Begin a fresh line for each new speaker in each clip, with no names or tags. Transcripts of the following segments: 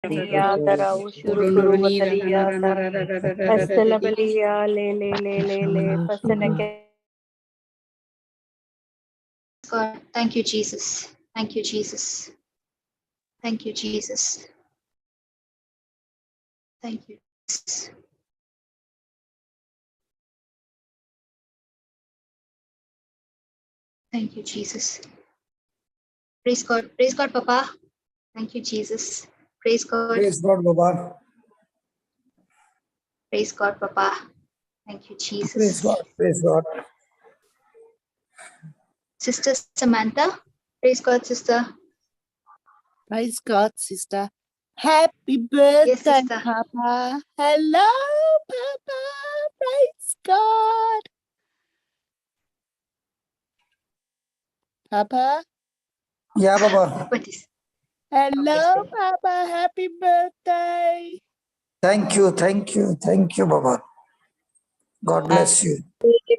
Dara ushuru kuruvatariya Estelabaliya le Pasanake.
God, thank you, Jesus. Thank you, Jesus. Thank you, Jesus. Thank you, Jesus. Thank you, Jesus. Praise God, Papa. Thank you, Jesus. Praise God.
Praise God, Baba.
Praise God, Papa. Thank you, Jesus.
Praise God. Praise God.
Sister Samantha. Praise God, sister.
Praise God, sister. Happy birthday,
sister.
Papa. Hello, Papa. Praise God. Papa.
Yeah, Baba.
What is?
Hello, Papa. Happy birthday.
Thank you, thank you, thank you, Baba. God bless you.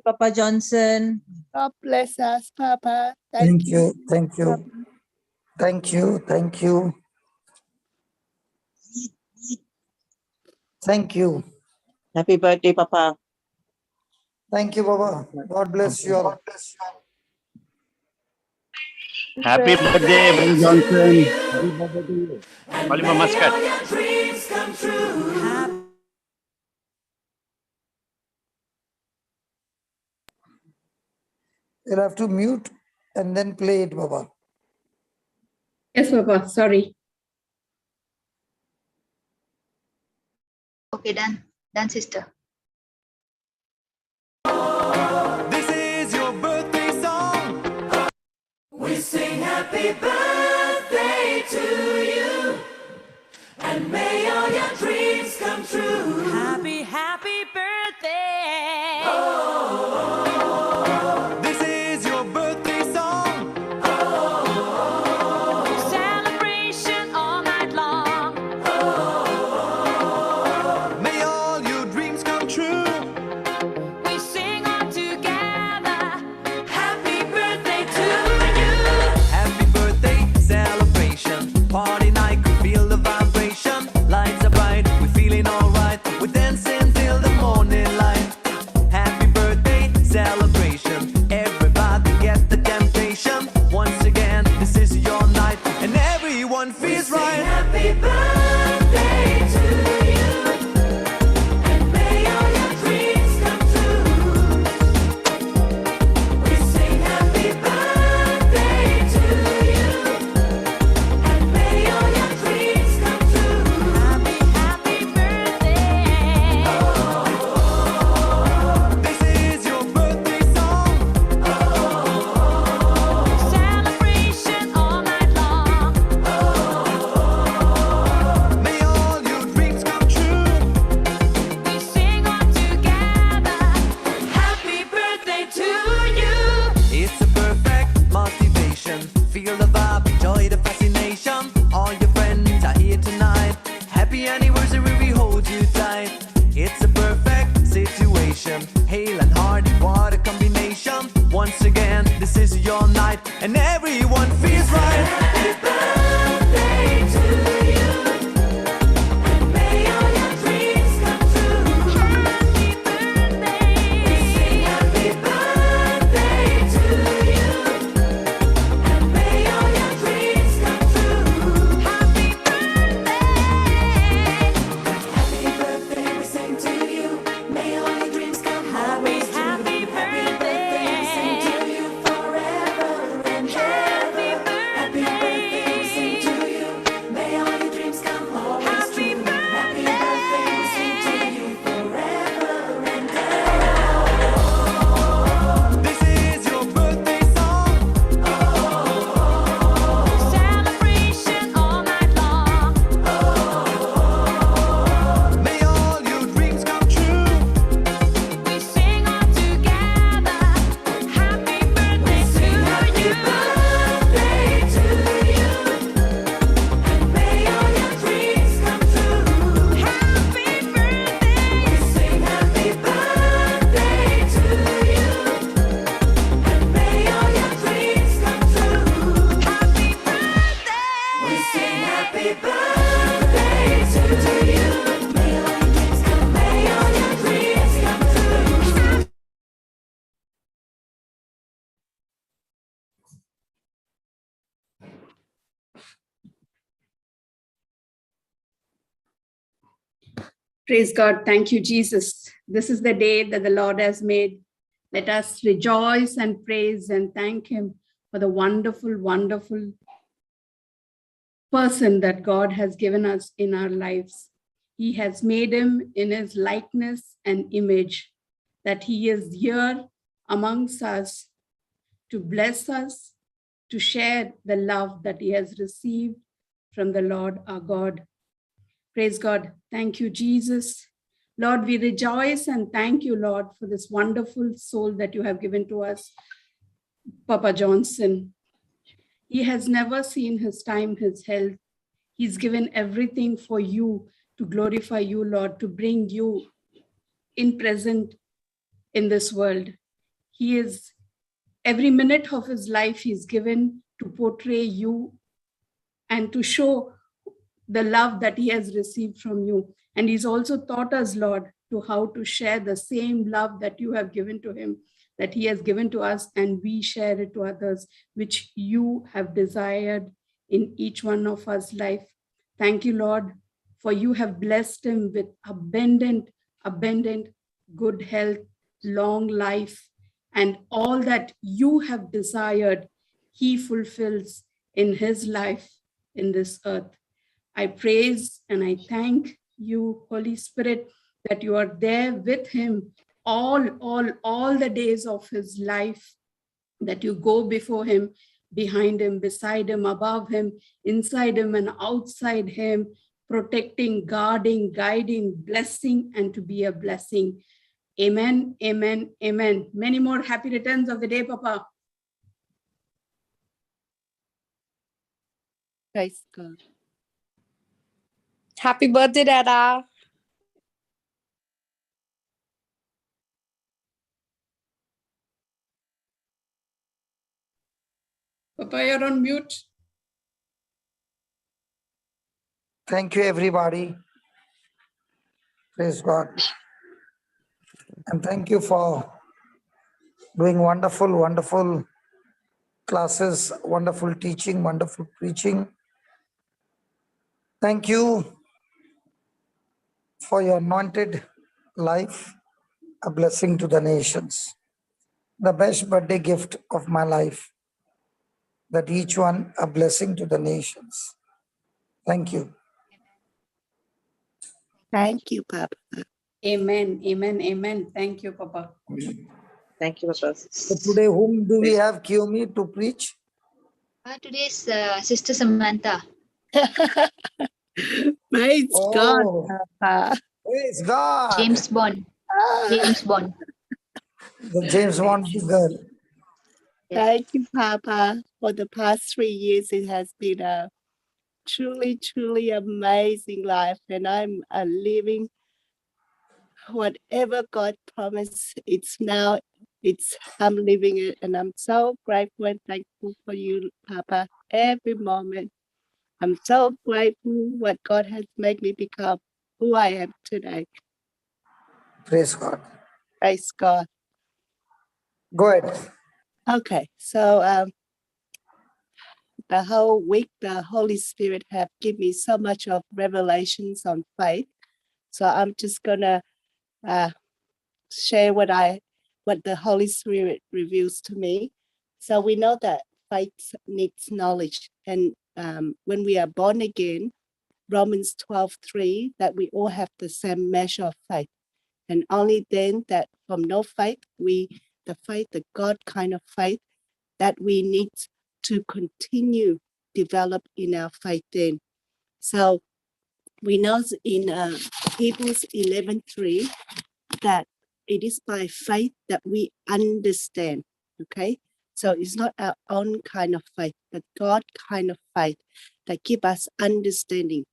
Papa Johnson.
God bless us, Papa.
Thank you, thank you. Thank you, thank you. Thank you.
Happy birthday, Papa.
Thank you, Baba. God bless you all.
Happy birthday, Brother Johnson. Happy birthday to you. Palima Muscat.
You'll have to mute and then play it, Baba.
Yes, Papa. Sorry.
Okay, done. Done, sister.
This is your birthday song. We sing happy birthday to you, and may all your dreams come true. Happy, happy birthday. This is your birthday song. Celebration all night long. May all your dreams come true. We sing all together. Happy birthday to you. Happy birthday celebration. Party night, we feel the vibration. Lights are bright, we're feeling alright.
Praise God. Thank you, Jesus. This is the day that the Lord has made. Let us rejoice and praise and thank him for the wonderful, wonderful person that God has given us in our lives. He has made him in his likeness and image, that he is here amongst us to bless us, to share the love that he has received from the Lord our God. Praise God. Thank you, Jesus. Lord, we rejoice and thank you, Lord, for this wonderful soul that you have given to us, Papa Johnson. He has never seen his time, his health. He's given everything for you to glorify you, Lord, to bring you in present in this world. He is, every minute of his life he's given to portray you and to show the love that he has received from you. And he's also taught us, Lord, to how to share the same love that you have given to him, that he has given to us, and we share it to others, which you have desired in each one of us life. Thank you, Lord, for you have blessed him with abundant good health, long life, and all that you have desired, he fulfills in his life in this earth. I praise and I thank you, Holy Spirit, that you are there with him all the days of his life, that you go before him, behind him, beside him, above him, inside him and outside him, protecting, guarding, guiding, blessing, and to be a blessing. Amen, amen, amen. Many more happy returns of the day, Papa.
Praise God.
Happy birthday, Dada.
Papa, you're on mute.
Thank you, everybody. Praise God. And thank you for doing wonderful, wonderful classes, wonderful teaching, wonderful preaching. Thank you for your anointed life, a blessing to the nations. The best birthday gift of my life, that each one a blessing to the nations. Thank you.
Thank you, Papa.
Amen, amen, amen. Thank you, Papa.
Thank you, Papa.
So today, whom do we have Kiyomi to preach?
Today's Sister Samantha.
Praise God,
Oh,
Papa.
praise God.
James Bond. James Bond.
The James Bond girl.
Thank you, Papa. For the past 3 years, it has been a truly amazing life, and I'm living whatever God promised. I'm living it, and I'm so grateful and thankful for you, Papa. Every moment, I'm so grateful what God has made me become who I am today.
Praise God.
Praise God.
Go ahead.
Okay, so the whole week, the Holy Spirit have given me so much of revelations on faith. So I'm just gonna share what the Holy Spirit reveals to me. So we know that faith needs knowledge, and when we are born again, Romans 12:3, that we all have the same measure of faith, and only then that from no faith, the God kind of faith, that we need to continue develop in our faith then. So we know in Hebrews 11:3 that it is by faith that we understand, okay? So it's not our own kind of faith, but God kind of faith that give us understanding.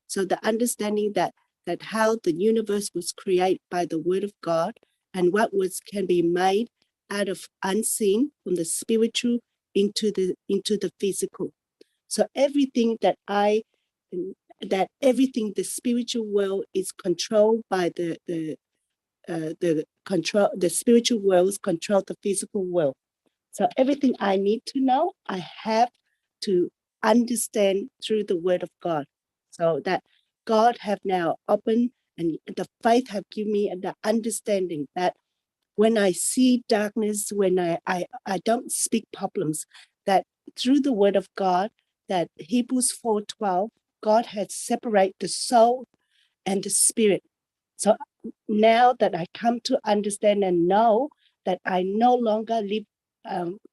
So the understanding that how the universe was created by the word of God, and what can be made out of unseen, from the spiritual into the physical. So everything the spiritual world is controlled by the spiritual worlds control the physical world. So everything I need to know, I have to understand through the word of God. So that God have now opened And the faith have given me the understanding that when I see darkness, when I don't speak problems, that through the word of God, that Hebrews 4:12, God has separated the soul and the spirit. So now that I come to understand and know that I no longer live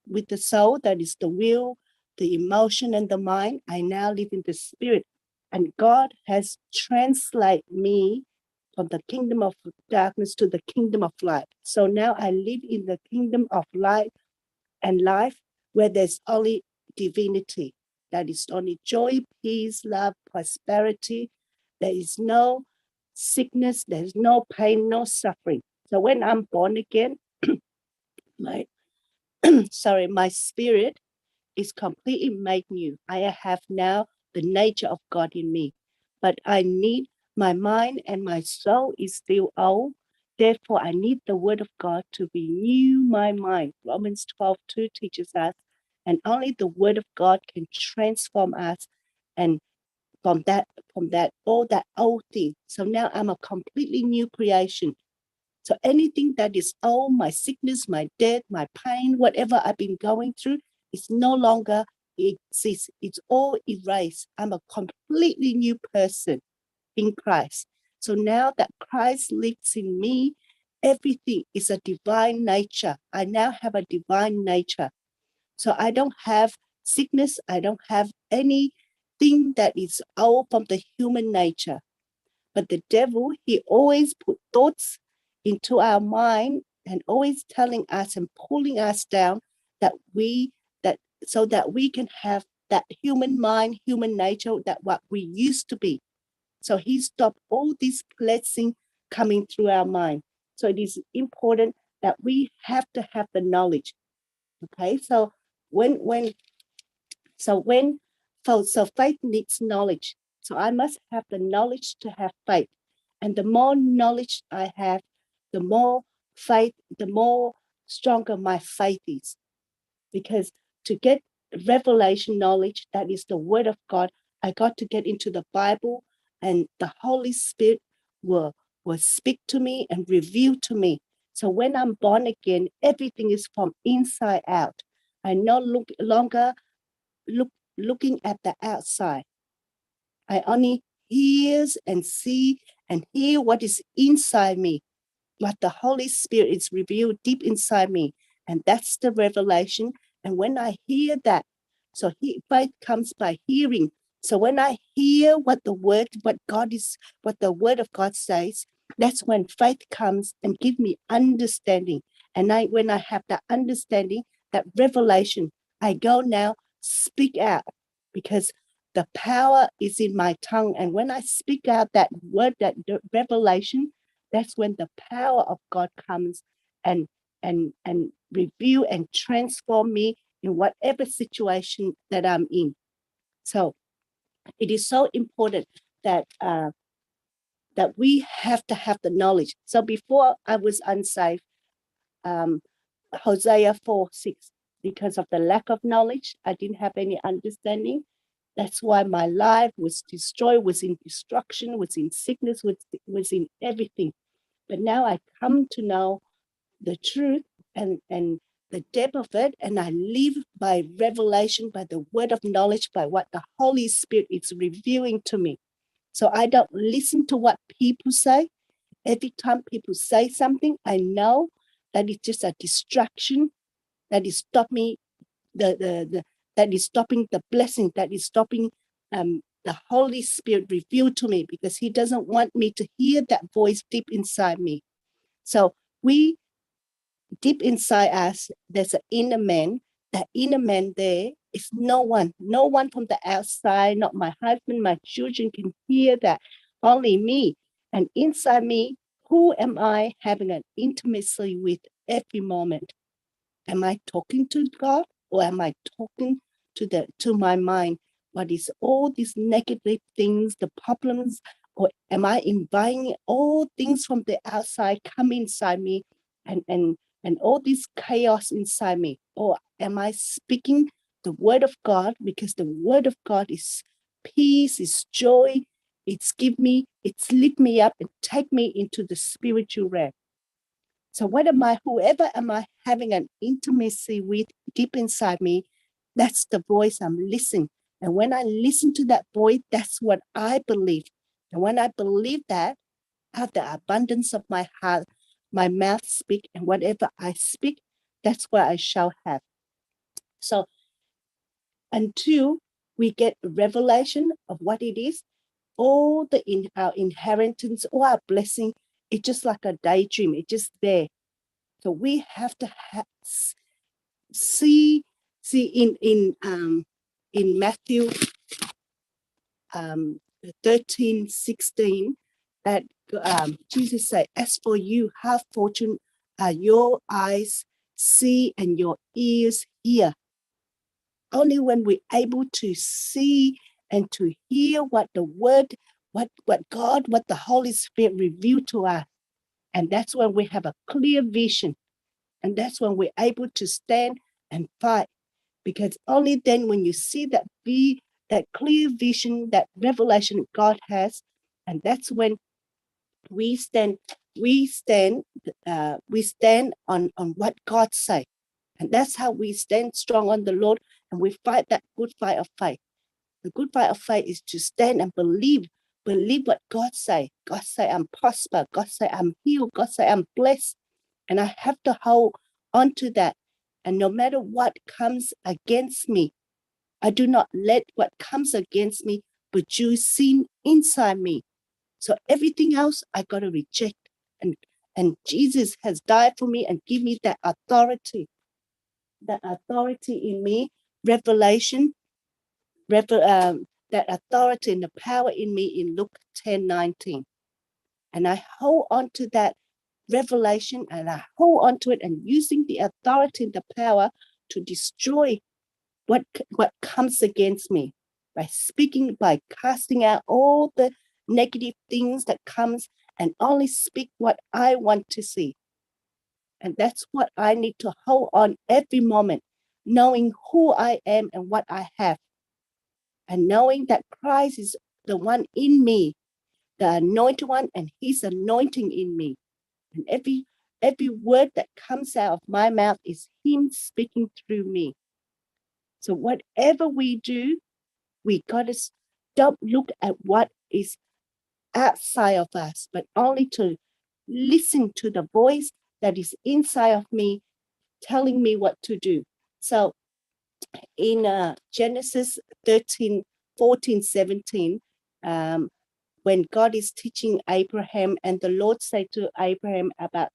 with the soul, that is the will, the emotion, and the mind, I now live in the spirit. And God has translated me from the kingdom of darkness to the kingdom of light. So now I live in the kingdom of light and life where there's only divinity. That is only joy, peace, love, prosperity. There is no sickness, there's no pain, no suffering. So when I'm born again, my my spirit is completely made new. I have now the nature of God in me, but I need my mind and my soul is still old. Therefore, I need the word of God to renew my mind. Romans 12:2 teaches us, and only the word of God can transform us and from that all that old thing. So now I'm a completely new creation. So anything that is old, my sickness, my death, my pain, whatever I've been going through, it's no longer exists. It's all erased. I'm a completely new person in Christ. So now that Christ lives in me, everything is a divine nature. I now have a divine nature. So I don't have sickness. I don't have anything that is old from the human nature. But the devil, he always put thoughts into our mind and always telling us and pulling us down that so that we can have that human mind, human nature, that what we used to be. So he stopped all these blessings coming through our mind. So it is important that we have to have the knowledge. Okay, so so faith needs knowledge. So I must have the knowledge to have faith. And the more knowledge I have, the more faith, the more stronger my faith is. Because to get revelation knowledge, that is the word of God, I got to get into the Bible, and the Holy Spirit will speak to me and reveal to me. So when I'm born again, everything is from inside out. I no longer looking at the outside. I only hears and see and hear what is inside me, what the Holy Spirit is revealed deep inside me. And that's the revelation. And when I hear that, so faith comes by hearing. So when I hear what the word of God says, that's when faith comes and give me understanding. And when I have that understanding, that revelation, I go now, speak out, because the power is in my tongue. And when I speak out that word, that revelation, that's when the power of God comes and reveal and transform me in whatever situation that I'm in. So it is so important that that we have to have the knowledge. So before I was unsaved, Hosea 4:6, because of the lack of knowledge, I didn't have any understanding. That's why my life was destroyed, was in destruction, was in sickness, was in everything. But now I come to know the truth and the depth of it, and I live by revelation, by the word of knowledge, by what the Holy Spirit is revealing to me. So I don't listen to what people say. Every time people say something, I know that it's just a distraction that is stopping that is stopping the blessing, that is stopping the Holy Spirit revealed to me, because he doesn't want me to hear that voice deep inside me. So deep inside us, there's an inner man. That inner man there is no one from the outside, not my husband, my children can hear that, only me. And inside me, who am I having an intimacy with every moment? Am I talking to God, or am I talking to my mind? What is all these negative things, the problems, or am I inviting all things from the outside come inside me and all this chaos inside me? Or am I speaking the word of God, because the word of God is peace, is joy, It's lift me up and take me into the spiritual realm. So whoever am I having an intimacy with deep inside me, that's the voice I'm listening. And when I listen to that voice, that's what I believe. And when I believe that, out of the abundance of my heart, my mouth speak, and whatever I speak, that's what I shall have. So until we get a revelation of what it is, all our inheritance, all our blessing, it's just like a daydream. It's just there. So we have to see in Matthew 13:16 that Jesus said, "As for you, how fortunate are your eyes see and your ears hear." Only when we're able to see and to hear what the word, what God, what the Holy Spirit revealed to us, and that's when we have a clear vision, and that's when we're able to stand and fight. Because only then, when you see that clear vision, that revelation God has, and that's when we stand on what God say, and that's how we stand strong on the Lord, and we fight that good fight of faith. The good fight of faith is to stand and believe what God say. God say I'm prosper. God say I'm healed. God say I'm blessed, and I have to hold on to that. And no matter what comes against me, I do not let what comes against me produce sin inside me. So everything else I got to reject. And Jesus has died for me and give me that authority in me, revelation, that authority and the power in me in Luke 10:19. And I hold on to that revelation, and I hold on to it, and using the authority and the power to destroy what comes against me by speaking, by casting out all the negative things that comes, and only speak what I want to see. And that's what I need to hold on every moment, knowing who I am and what I have, and knowing that Christ is the one in me, the anointed one, and his anointing in me. And every word that comes out of my mouth is him speaking through me. So whatever we do, we got to stop look at what is outside of us, but only to listen to the voice that is inside of me telling me what to do. So in Genesis 13:14-17, when God is teaching Abraham, and the Lord said to Abraham about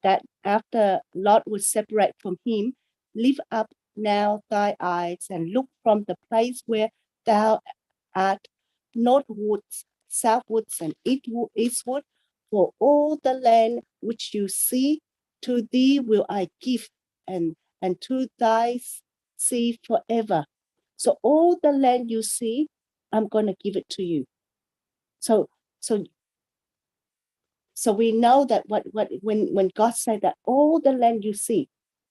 that after Lot was separate from him, lift up now thy eyes and look from the place where thou art northwards, southwards, and eastward, for all the land which you see, to thee will I give, and to thy seed forever. So all the land you see, I'm going to give it to you. So we know that when God said that all the land you see,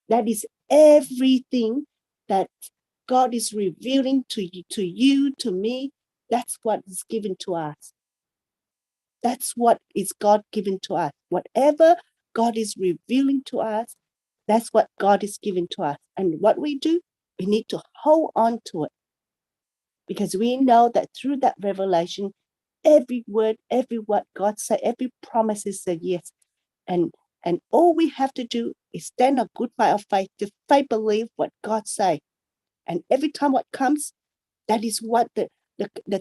that is everything that God is revealing to you, to me. That's what is given to us. That's what is God given to us. Whatever God is revealing to us, that's what God is giving to us. And what we do, we need to hold on to it, because we know that through that revelation, every word, every what God said, every promise is a yes. And all we have to do is stand a good fight of faith, to faith believe what God say. And every time what comes, that is what the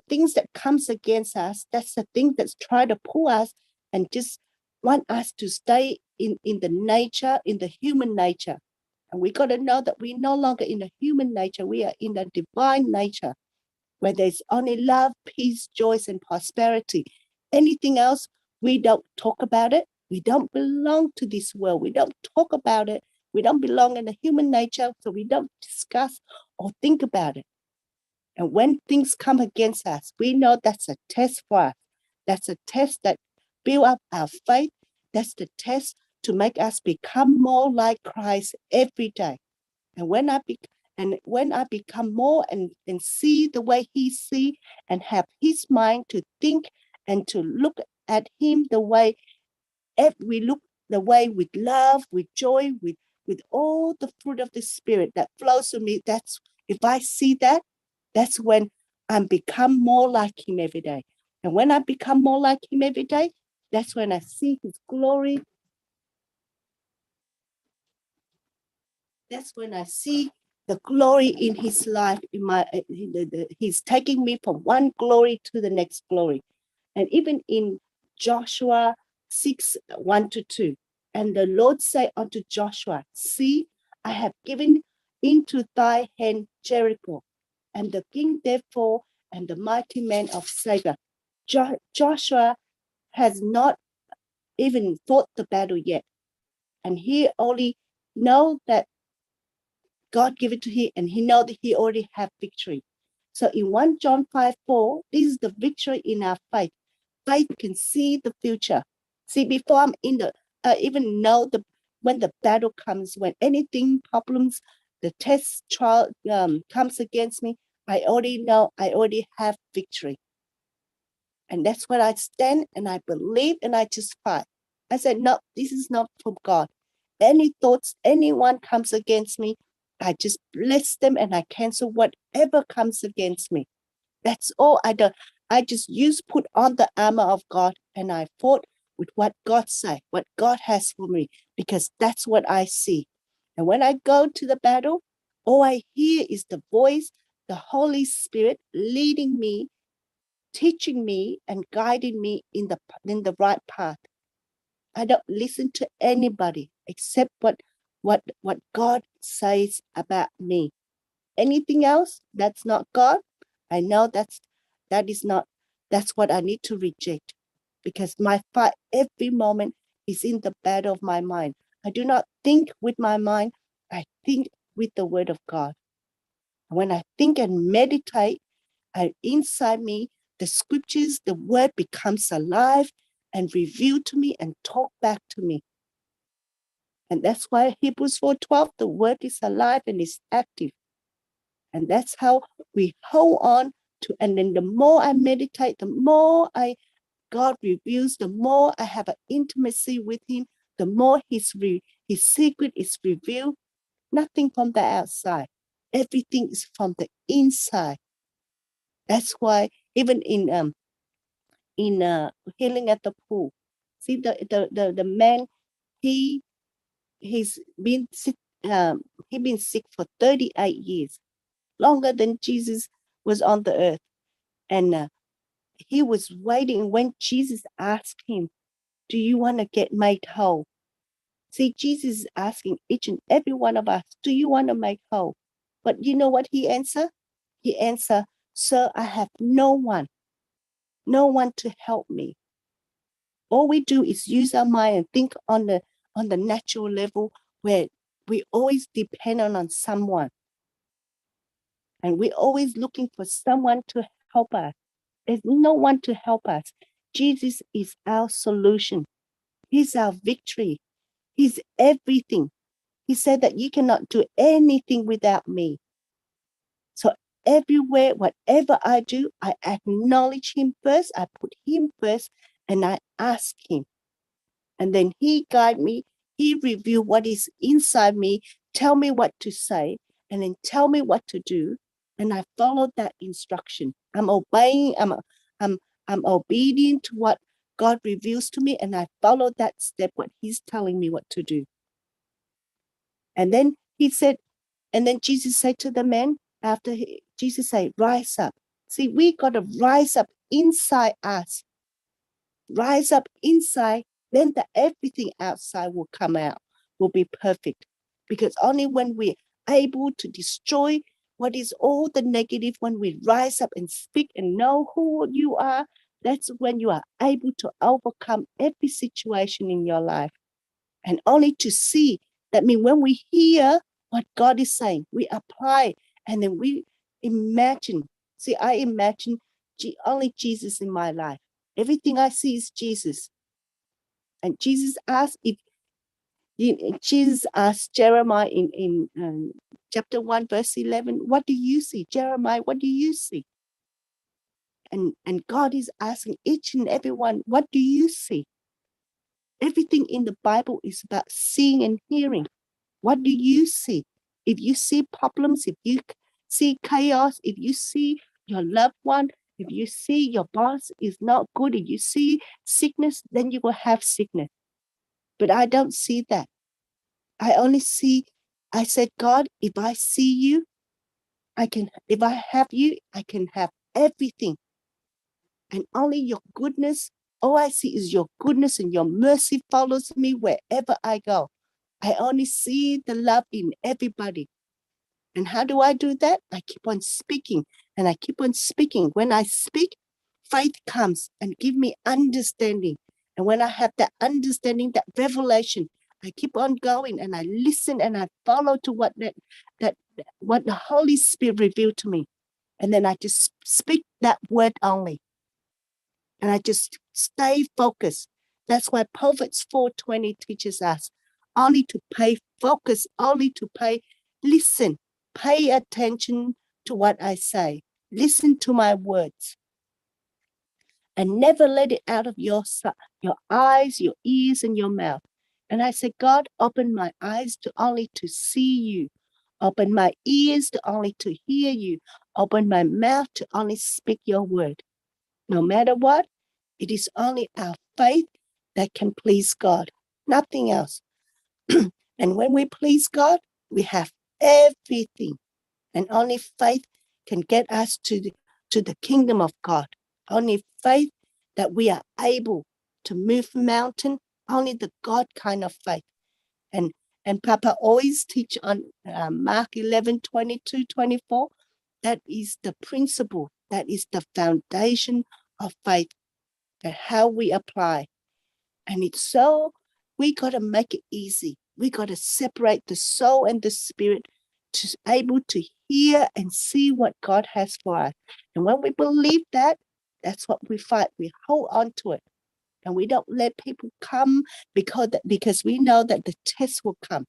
things that comes against us, that's the thing that's trying to pull us and just want us to stay in the nature, in the human nature. And we got to know that we're no longer in the human nature, we are in the divine nature, where there's only love, peace, joy, and prosperity. Anything else, we don't talk about it. We don't belong to this world. We don't talk about it. We don't belong in the human nature, so we don't discuss or think about it. And when things come against us, we know that's a test for us. That's a test that builds up our faith. That's the test to make us become more like Christ every day. And when And when I become more and see the way he sees and have his mind to think and to look at him the way we look, the way with love, with joy, with all the fruit of the Spirit that flows to me, that's, if I see that, that's when I become more like him every day. And when I become more like him every day, that's when I see his glory. That's when I see the glory in his life. He's taking me from one glory to the next glory. And even in Joshua 6:1-2, and the Lord said unto Joshua, see, I have given into thy hand Jericho, and the king therefore, and the mighty men of Sequeira. Joshua has not even fought the battle yet. And he only know that God gave it to him, and he know that he already have victory. So in 1 John 5:4, this is the victory in our faith. Faith can see the future. See, before I'm in the, even know when the battle comes, when anything, problems, the test trial comes against me, I already know I already have victory. And that's what I stand and I believe and I just fight. I said, no, this is not from God. Any thoughts, anyone comes against me, I just bless them and I cancel whatever comes against me. That's all I do. I just put on the armor of God and I fought with what God said, what God has for me, because that's what I see. And when I go to the battle, all I hear is the voice, the Holy Spirit leading me, teaching me and guiding me in the right path. I don't listen to anybody except what God says about me. Anything else that's not God, I know that's what I need to reject, because my fight every moment is in the battle of my mind. I do not think with my mind, I think with the word of God. When I think and meditate, inside me, the scriptures, the word becomes alive and revealed to me and talk back to me. And that's why Hebrews 4:12, the word is alive and is active. And that's how we hold on to, and then the more I meditate, the more God reveals, the more I have an intimacy with him, the more his secret is revealed. Nothing from the outside. Everything is from the inside. That's why even in healing at the pool, see the man, he's been sick, been sick for 38 years, longer than Jesus was on the earth. And he was waiting when Jesus asked him, do you want to get made whole? See, Jesus is asking each and every one of us, do you want to make whole? But you know what he answered? He answered, sir, I have no one to help me. All we do is use our mind and think on the natural level, where we always depend on someone. And we're always looking for someone to help us. There's no one to help us. Jesus is our solution. He's our victory. He's everything. He said that you cannot do anything without me. So everywhere, whatever I do, I acknowledge him first. I put him first and I ask him. And then he guide me. He reveal what is inside me, tell me what to say, and then tell me what to do. And I follow that instruction. I'm obeying, I'm obedient to what God reveals to me, and I follow that step, what he's telling me what to do. And then Jesus said to the man, Jesus said, rise up. See, we got to rise up inside us. Rise up inside, then everything outside will come out, will be perfect. Because only when we're able to destroy what is all the negative, when we rise up and speak and know who you are, that's when you are able to overcome every situation in your life. And only to see, that means when we hear what God is saying, we apply, and then we imagine. See, I imagine only Jesus in my life. Everything I see is Jesus. And Jesus asked, if Jesus asked Jeremiah in chapter 1, verse 11, what do you see? Jeremiah, what do you see? And God is asking each and every one, what do you see? Everything in the Bible is about seeing and hearing. What do you see? If you see problems, if you see chaos, if you see your loved one, if you see your boss is not good, if you see sickness, then you will have sickness. But I don't see that. I only see, I said, God, if I see you, if I have you, I can have everything. And only your goodness, all I see is your goodness and your mercy follows me wherever I go. I only see the love in everybody. And how do I do that? I keep on speaking and I keep on speaking. When I speak, faith comes and give me understanding. And when I have that understanding, that revelation, I keep on going and I listen and I follow to what what the Holy Spirit revealed to me. And then I just speak that word only. And I just stay focused. That's why Proverbs 4:20 teaches us only to pay focus, only to listen, pay attention to what I say, listen to my words, and never let it out of your eyes, your ears, and your mouth. And I said, God, open my eyes to only to see you, open my ears to only to hear you, open my mouth to only speak your word. No matter what, it is only our faith that can please God, nothing else. And when we please God, we have everything. And only faith can get us to the kingdom of God. Only faith that we are able to move mountain, only the God kind of faith. And Papa always teach on Mark 11:22-24. That is the principle, that is the foundation of faith and how we apply. And it's so, we got to make it easy. We got to separate the soul and the spirit to able to hear and see what God has for us. And when we believe that, that's what we fight. We hold on to it. And we don't let people come because we know that the test will come.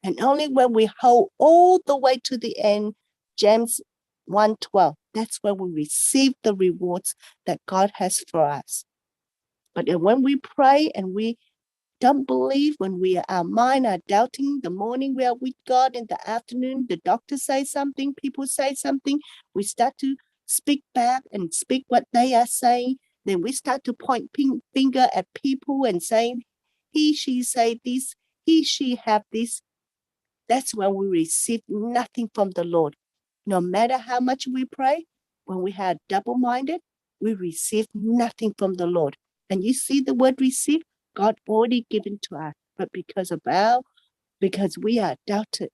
And only when we hold all the way to the end, James 1:12, that's when we receive the rewards that God has for us. But when we pray and we don't believe, when our mind are doubting, the morning we are with God, in the afternoon, the doctor says something, people say something, we start to speak back and speak what they are saying. Then we start to point finger at people and saying, he, she say this, he, she have this. That's when we receive nothing from the Lord. No matter how much we pray, when we are double-minded, we receive nothing from the Lord. And you see the word receive, God already given to us. But because we are doubted,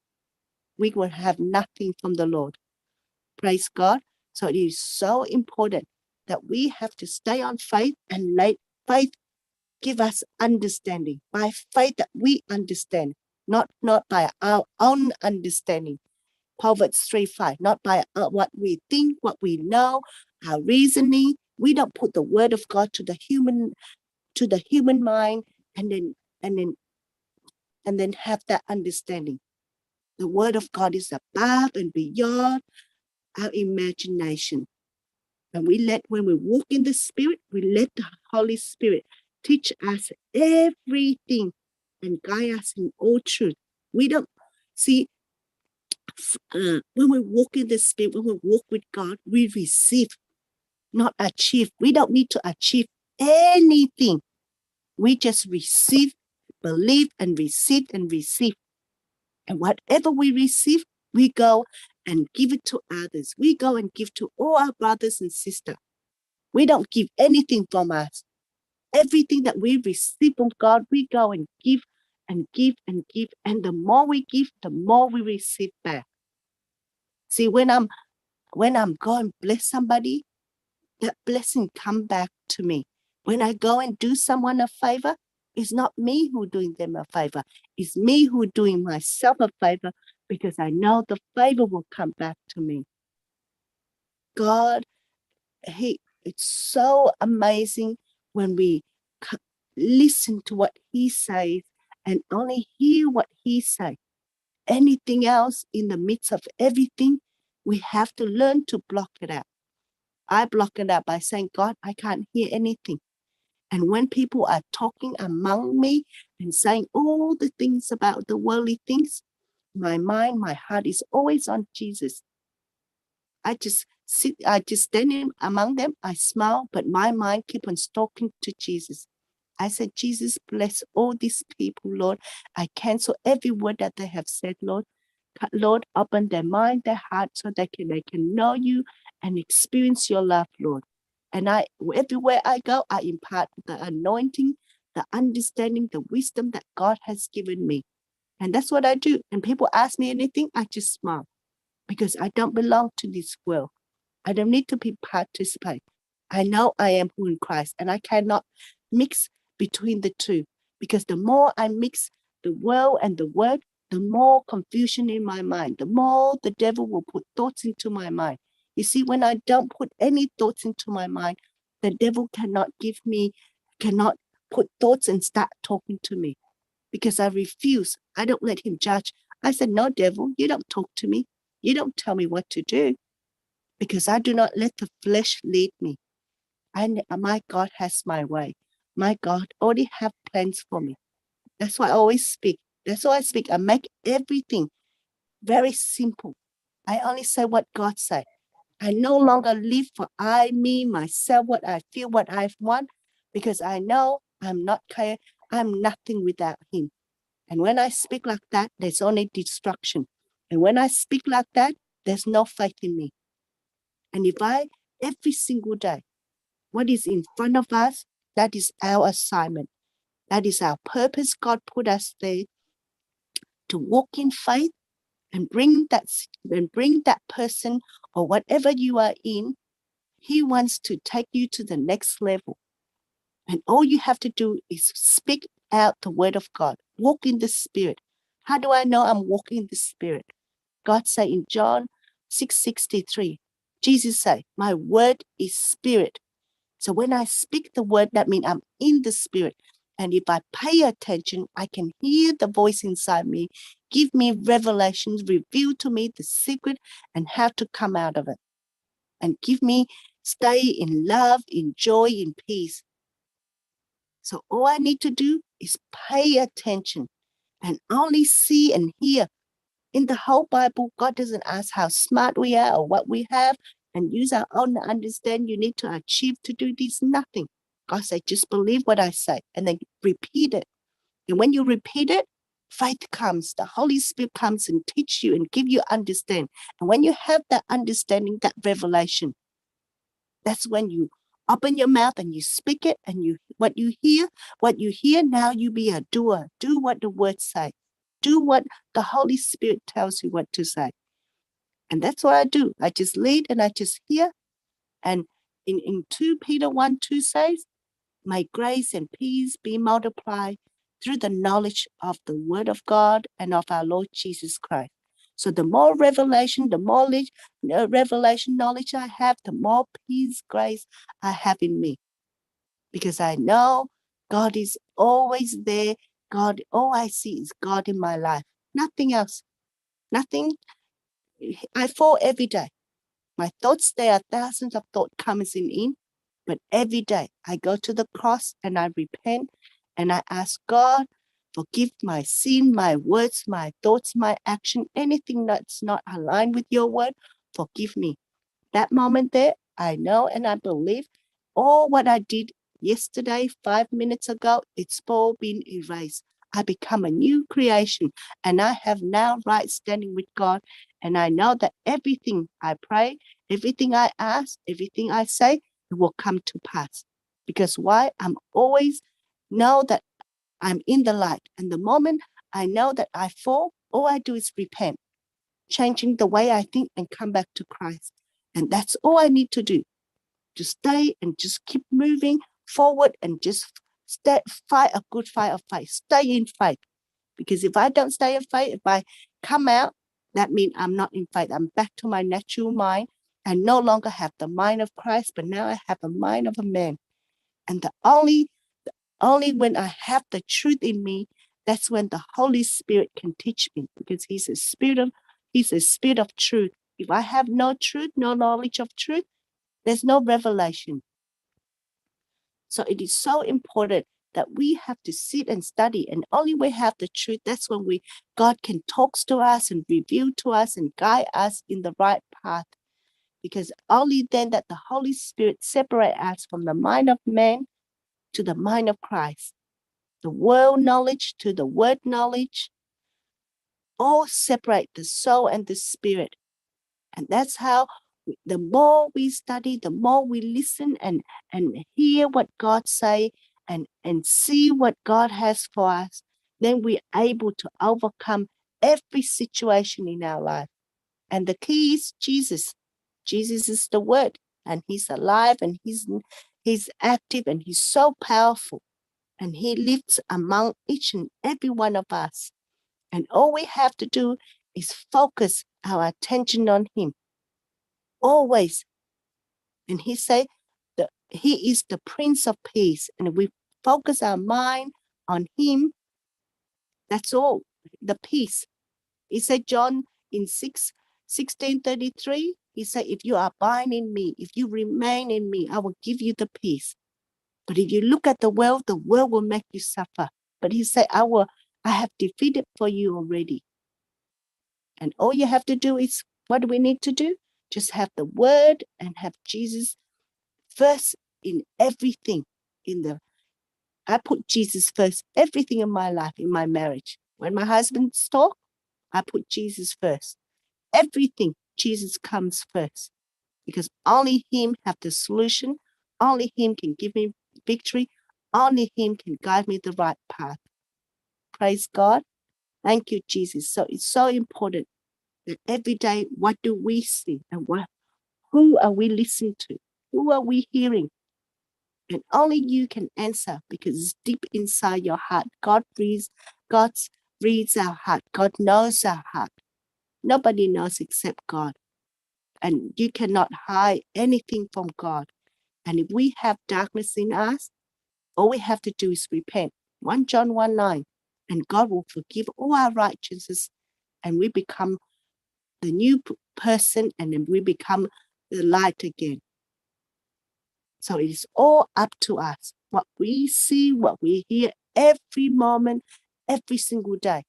we will have nothing from the Lord. Praise God. So it is so important that we have to stay on faith and let faith give us understanding. By faith that we understand, not by our own understanding. Proverbs 3:5, not by what we think, what we know, our reasoning. We don't put the word of God to the human mind and then have that understanding. The word of God is above and beyond our imagination. And when we walk in the Spirit, we let the Holy Spirit teach us everything and guide us in all truth. We don't see, when we walk in the Spirit, when we walk with God, we receive, not achieve. We don't need to achieve anything. We just receive, believe, and receive and receive. And whatever we receive, we go and give it to others. We go and give to all our brothers and sisters. We don't give anything from us. Everything that we receive from God, we go and give and give and give. And the more we give, the more we receive back. See, when I'm going to bless somebody, that blessing come back to me. When I go and do someone a favor, it's not me who doing them a favor. It's me who doing myself a favor because I know the favor will come back to me. God, it's so amazing when we listen to what he says and only hear what he says. Anything else in the midst of everything, we have to learn to block it out. I block it out by saying, God, I can't hear anything. And when people are talking among me and saying all the things about the worldly things, my mind, my heart is always on Jesus. I just stand among them, I smile, but my mind keep on talking to Jesus. I said, Jesus, bless all these people, Lord. I cancel every word that they have said, Lord. Lord, open their mind, their heart, so they can know you and experience your love, Lord. And everywhere I go, I impart the anointing, the understanding, the wisdom that God has given me. And that's what I do. And people ask me anything, I just smile because I don't belong to this world. I don't need to be participate. I know I am who in Christ, and I cannot mix between the two, because the more I mix the world and the word, the more confusion in my mind, the more the devil will put thoughts into my mind. You see, when I don't put any thoughts into my mind, the devil cannot put thoughts and start talking to me, because I refuse. I don't let him judge. I said, no, devil, you don't talk to me. You don't tell me what to do, because I do not let the flesh lead me. My God has my way. My God already have plans for me. That's why I always speak. That's why I speak. I make everything very simple. I only say what God said. I no longer live for I, me, myself, what I feel, what I want, because I know I'm nothing without him. And when I speak like that, there's only destruction. And when I speak like that, there's no faith in me. And every single day, what is in front of us, that is our assignment. That is our purpose. God put us there to walk in faith and bring that person or whatever you are in. He wants to take you to the next level. And all you have to do is speak out the word of God. Walk in the Spirit. How do I know I'm walking in the Spirit? God say in John 6:63, Jesus say, my word is spirit. So when I speak the word, that means I'm in the Spirit. And if I pay attention, I can hear the voice inside me, give me revelations, reveal to me the secret and how to come out of it. And give me stay in love, in joy, in peace. So all I need to do is pay attention and only see and hear. In the whole Bible, God doesn't ask how smart we are or what we have and use our own understanding. You need to achieve to do this, nothing. God said, just believe what I say and then repeat it. And when you repeat it, faith comes. The Holy Spirit comes and teach you and give you understanding. And when you have that understanding, that revelation, that's when you open your mouth and you speak it, and what you hear, now you be a doer. Do what the word say. Do what the Holy Spirit tells you what to say. And that's what I do. I just lead and I just hear. And in 2 Peter 1:2 says, may grace and peace be multiplied through the knowledge of the word of God and of our Lord Jesus Christ. So the more revelation, knowledge I have, the more peace, grace I have in me. Because I know God is always there. God, all I see is God in my life. Nothing else. Nothing. I fall every day. My thoughts, there are thousands of thoughts coming in, but every day I go to the cross and I repent and I ask God, forgive my sin, my words, my thoughts, my action, anything that's not aligned with your word, forgive me. That moment there, I know and I believe all what I did yesterday, 5 minutes ago, it's all been erased. I become a new creation and I have now right standing with God. And I know that everything I pray, everything I ask, everything I say, it will come to pass. Because why? I'm always know that I'm in the light. And the moment I know that I fall, all I do is repent, changing the way I think and come back to Christ. And that's all I need to do, to stay and just keep moving forward and just fight a good fight of faith. Stay in faith. Because if I don't stay in faith, if I come out, that means I'm not in faith. I'm back to my natural mind. I no longer have the mind of Christ, but now I have the mind of a man. And only when I have the truth in me That's when the Holy Spirit can teach me, because He's a spirit of truth. If I have no truth, no knowledge of truth, there's no revelation. So it is so important that we have to sit and study, and only we have the truth. That's when God can talk to us and reveal to us and guide us in the right path. Because only then that the Holy Spirit separates us from the mind of man to the mind of Christ, the world knowledge to the word knowledge, all separate the soul and the spirit. And that's how the more we study, the more we listen and hear what God say and see what God has for us, then we're able to overcome every situation in our life. And the key is Jesus. Jesus is the word, and He's alive, and He's active, and He's so powerful, and He lives among each and every one of us. And all we have to do is focus our attention on Him always. And He said that He is the Prince of Peace, and we focus our mind on Him. That's all, the peace. He said, John in 16:33, He said, if you abide in me, if you remain in me, I will give you the peace. But if you look at the world will make you suffer. But He said, I have defeated for you already. And all you have to do is, what do we need to do? Just have the word and have Jesus first in everything. I put Jesus first, everything in my life, in my marriage. When my husband's talk, I put Jesus first. Everything, Jesus comes first, because only Him have the solution. Only Him can give me victory. Only Him can guide me the right path. Praise God. Thank you, Jesus. So it's so important that every day, what do we see, and who are we listening to? Who are we hearing? And only you can answer, because it's deep inside your heart. God reads our heart. God knows our heart. Nobody knows except God. And you cannot hide anything from God. And if we have darkness in us, all we have to do is repent. 1 John 1:9. And God will forgive all our righteousness, and we become the new person, and then we become the light again. So it is all up to us. What we see, what we hear every moment, every single day.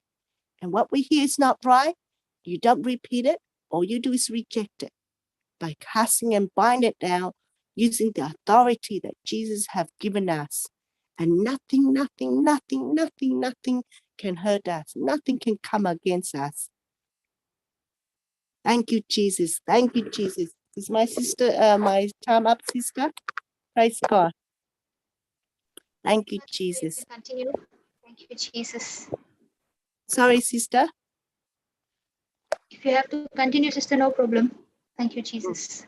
And what we hear is not right, you don't repeat it. All you do is reject it by casting and bind it down using the authority that Jesus has given us. And nothing can hurt us. Nothing can come against us. Thank you, Jesus. Thank you, Jesus. Is my sister, my time up, sister? Praise God. Thank you, Jesus.
Continue. Thank you, Jesus.
Sorry, sister.
If you have to continue, sister, no problem. Thank you, Jesus.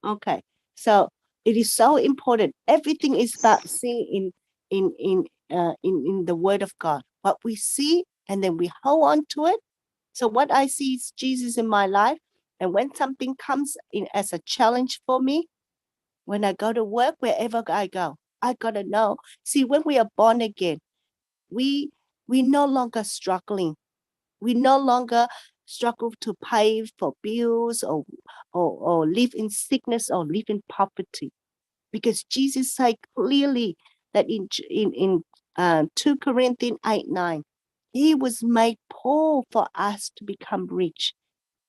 Okay. So it is so important. Everything is about seeing in the Word of God. What we see, and then we hold on to it. So what I see is Jesus in my life. And when something comes in as a challenge for me, when I go to work, wherever I go, I gotta know. See, when we are born again, we no longer struggling. We no longer struggle to pay for bills or live in sickness or live in poverty, because Jesus said clearly that in 2 Corinthians 8:9, He was made poor for us to become rich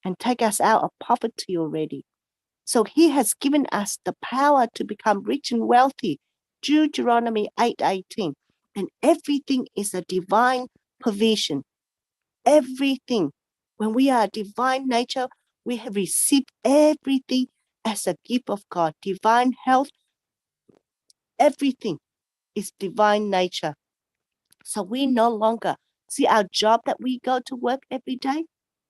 and take us out of poverty already. So He has given us the power to become rich and wealthy. Deuteronomy 8:18. And everything is a divine provision. Everything. When we are divine nature, we have received everything as a gift of God. Divine health, everything is divine nature. So we no longer see our job that we go to work every day.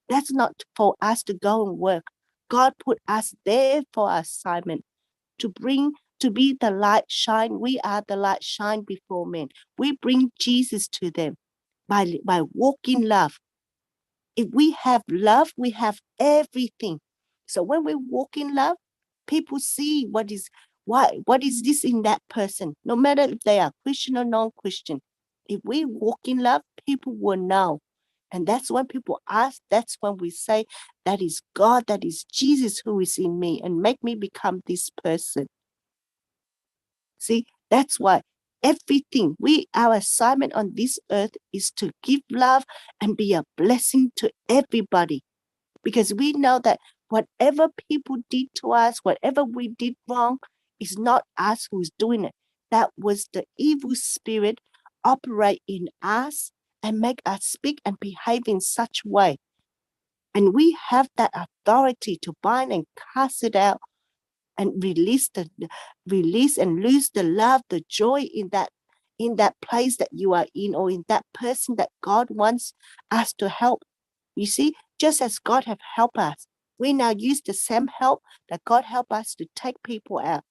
That's not for us to go and work. God put us there for assignment to be the light shine. We are the light shine before men. We bring Jesus to them by walking love. If we have love, we have everything. So when we walk in love, people see what is this in that person, no matter if they are Christian or non-Christian. If we walk in love, people will know. And that's when people ask, that's when we say, that is God, that is Jesus who is in me, and make me become this person. See, that's why everything, our assignment on this earth is to give love and be a blessing to everybody. Because we know that whatever people did to us, whatever we did wrong, is not us who's doing it. That was the evil spirit operate in us and make us speak and behave in such way. And we have that authority to bind and cast it out and release and lose the love, the joy in that place that you are in, or in that person that God wants us to help. You see, just as God have helped us, we now use the same help that God helped us to take people out.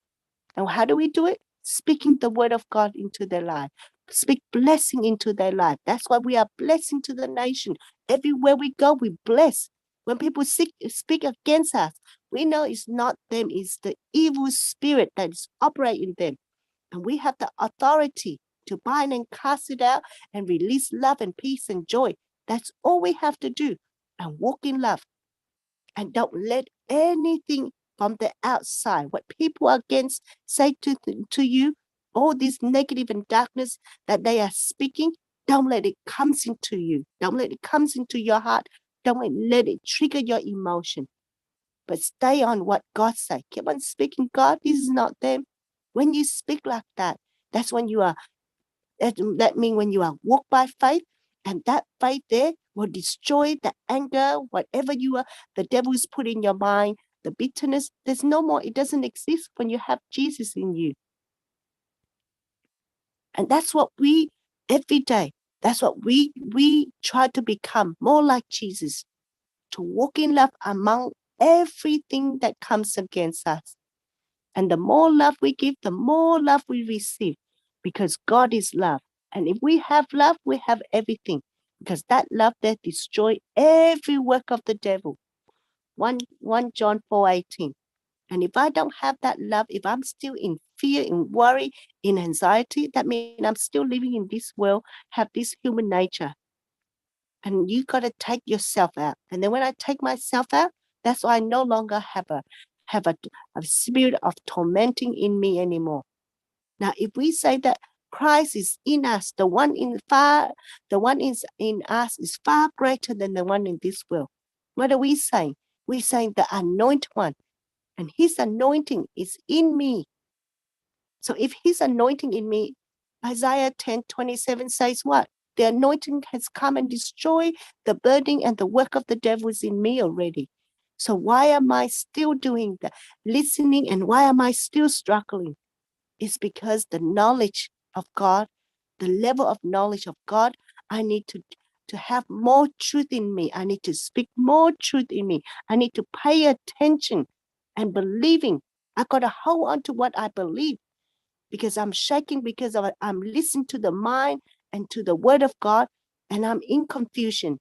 And how do we do it? Speaking the word of God into their life. Speak blessing into their life. That's why we are blessing to the nation. Everywhere we go, we bless. When people speak against us, we know it's not them, it's the evil spirit that is operating them. And we have the authority to bind and cast it out and release love and peace and joy. That's all we have to do. And walk in love. And don't let anything from the outside, what people against say to you, all this negative and darkness that they are speaking, don't let it come into you. Don't let it come into your heart. Don't let it trigger your emotion. But stay on what God said. Keep on speaking, God, this is not them. When you speak like that, that's when you are, that means when you are walk by faith, and that faith there will destroy the anger, whatever the devil is put in your mind, the bitterness. There's no more. It doesn't exist when you have Jesus in you. And that's what we, every day, that's what we try to become more like Jesus, to walk in love among everything that comes against us. And the more love we give, the more love we receive, because God is love. And if we have love, we have everything, because that love that destroys every work of the devil. 1 John 4:18. And if I don't have that love, if I'm still in fear, in worry, in anxiety, that means I'm still living in this world, have this human nature. And you got to take yourself out. And then when I take myself out, that's why I no longer have a spirit of tormenting in me anymore. Now, if we say that Christ is in us, the one in us is far greater than the one in this world. What are we saying? We're saying the anointed one, and his anointing is in me. So if his anointing in me, Isaiah 10:27 says what? The anointing has come and destroyed the burden and the work of the devil is in me already. So why am I still doing that, listening, and why am I still struggling? It's because the knowledge of God, the level of knowledge of God, I need to have more truth in me. I need to speak more truth in me. I need to pay attention and believing. I got to hold on to what I believe, because I'm shaking, because I'm listening to the mind and to the word of God, and I'm in confusion.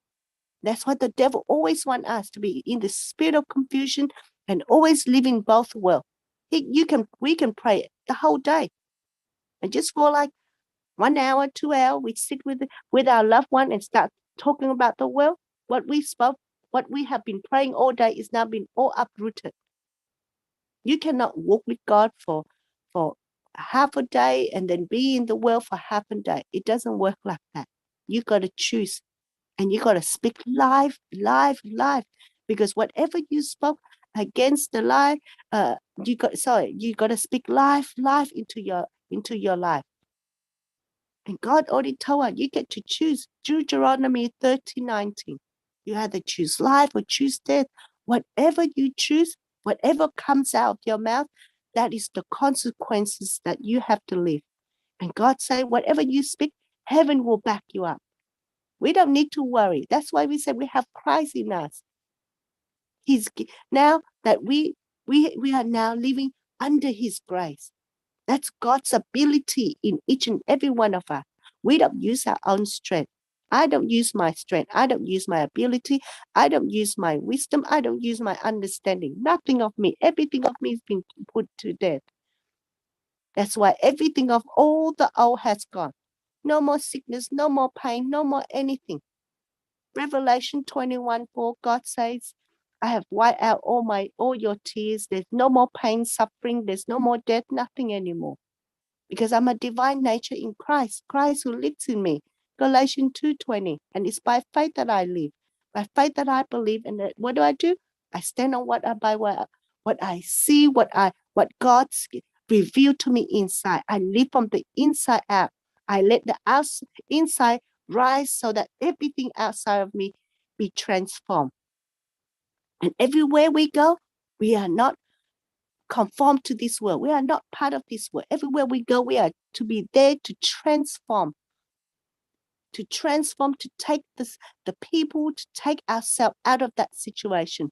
That's what the devil always wants us to be, in the spirit of confusion and always living both worlds. We can pray the whole day, and just for like 1 hour, 2 hours, we sit with our loved one and start talking about the world. What we spoke, what we have been praying all day is now been all uprooted. You cannot walk with God for half a day and then be in the world for half a day. It doesn't work like that. You got to choose, and you got to speak life, because whatever you spoke against the lie, you got to speak life into your life. And God already told us you get to choose. Deuteronomy 30:19. You either choose life or choose death. Whatever you choose, whatever comes out of your mouth, that is the consequences that you have to live. And God said, whatever you speak, heaven will back you up. We don't need to worry. That's why we say we have Christ in us. Now that we are now living under his grace. That's God's ability in each and every one of us. We don't use our own strength. I don't use my strength. I don't use my ability. I don't use my wisdom. I don't use my understanding. Nothing of me. Everything of me has been put to death. That's why everything of all the old has gone. No more sickness, no more pain, no more anything. Revelation 21:4, God says, I have wiped out all your tears. There's no more pain, suffering. There's no more death, nothing anymore. Because I'm a divine nature in Christ, Christ who lives in me. Galatians 2:20. And it's by faith that I live, by faith that I believe. And that, what do? I stand on what I see, what God's revealed to me inside. I live from the inside out. I let the inside rise so that everything outside of me be transformed. And everywhere we go, we are not conformed to this world. We are not part of this world. Everywhere we go, we are to be there to transform, to take the people, to take ourselves out of that situation.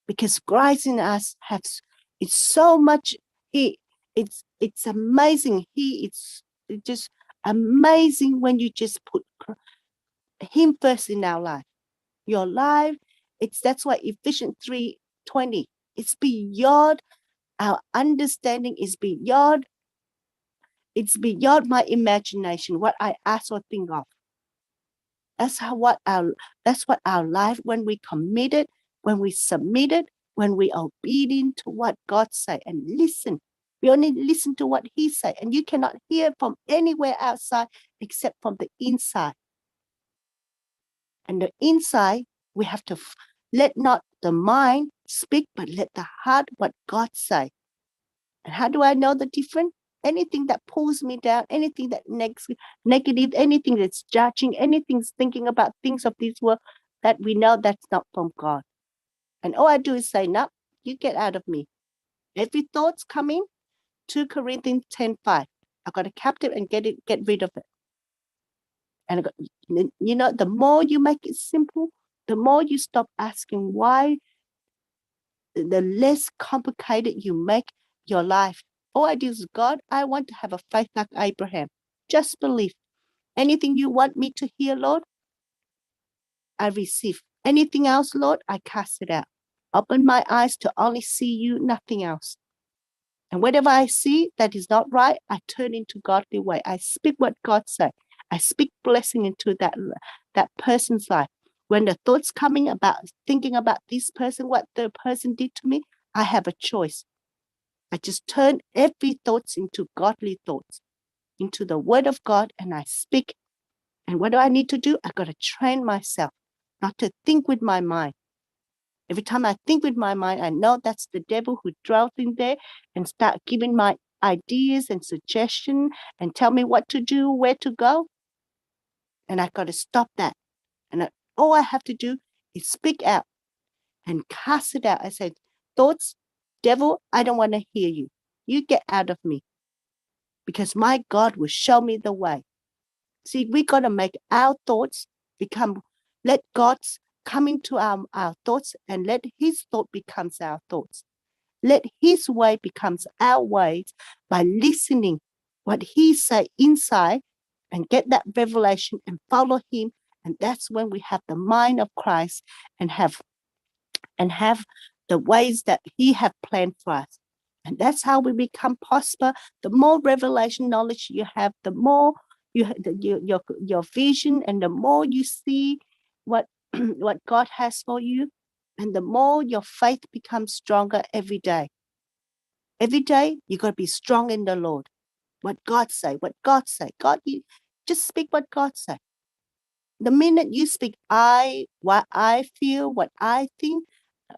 Because Christ in us has, it's so much, it's amazing. It's just amazing when you just put him first in our life. Your life, that's why Ephesians 3:20, it's beyond our understanding, is beyond my imagination, what I ask or think of. That's what our life, when we committed, when we submitted, when we obedient to what God say and listen. We only listen to what he say, and you cannot hear from anywhere outside except from the inside. And the inside, we have to let not the mind speak, but let the heart, what God say. And how do I know the difference? Anything that pulls me down, anything that negative, anything that's judging, anything's thinking about things of this world, that we know that's not from God. And all I do is say, no, you get out of me. Every thought's coming, 2 Corinthians 10:5. I got to captive and get rid of it. And the more you make it simple, the more you stop asking why, the less complicated you make your life. All I do is, God, I want to have a faith like Abraham. Just believe. Anything you want me to hear, Lord, I receive. Anything else, Lord, I cast it out. Open my eyes to only see you, nothing else. And whatever I see that is not right, I turn into godly way. I speak what God said. I speak blessing into that person's life. When the thoughts coming about thinking about this person, what the person did to me, I have a choice. I just turn every thoughts into godly thoughts, into the word of God, and I speak. And what do I need to do? I got to train myself not to think with my mind. Every time I think with my mind, I know that's the devil who dwells in there and start giving my ideas and suggestions and tell me what to do, where to go. And I got to stop that. And all I have to do is speak out and cast it out. I said, thoughts, devil, I don't want to hear you. You get out of me, because my God will show me the way. See, we got to make our thoughts let God's come into our thoughts, and let his thought becomes our thoughts. Let his way becomes our ways by listening what he say inside and get that revelation and follow him. And that's when we have the mind of Christ and have the ways that he have planned for us. And that's how we become prosper. The more revelation knowledge you have, the more your vision, and the more you see what what God has for you, and the more your faith becomes stronger every day. Every day you got to be strong in the Lord. What God say, God, you just speak what God say. The minute you speak what I feel, what I think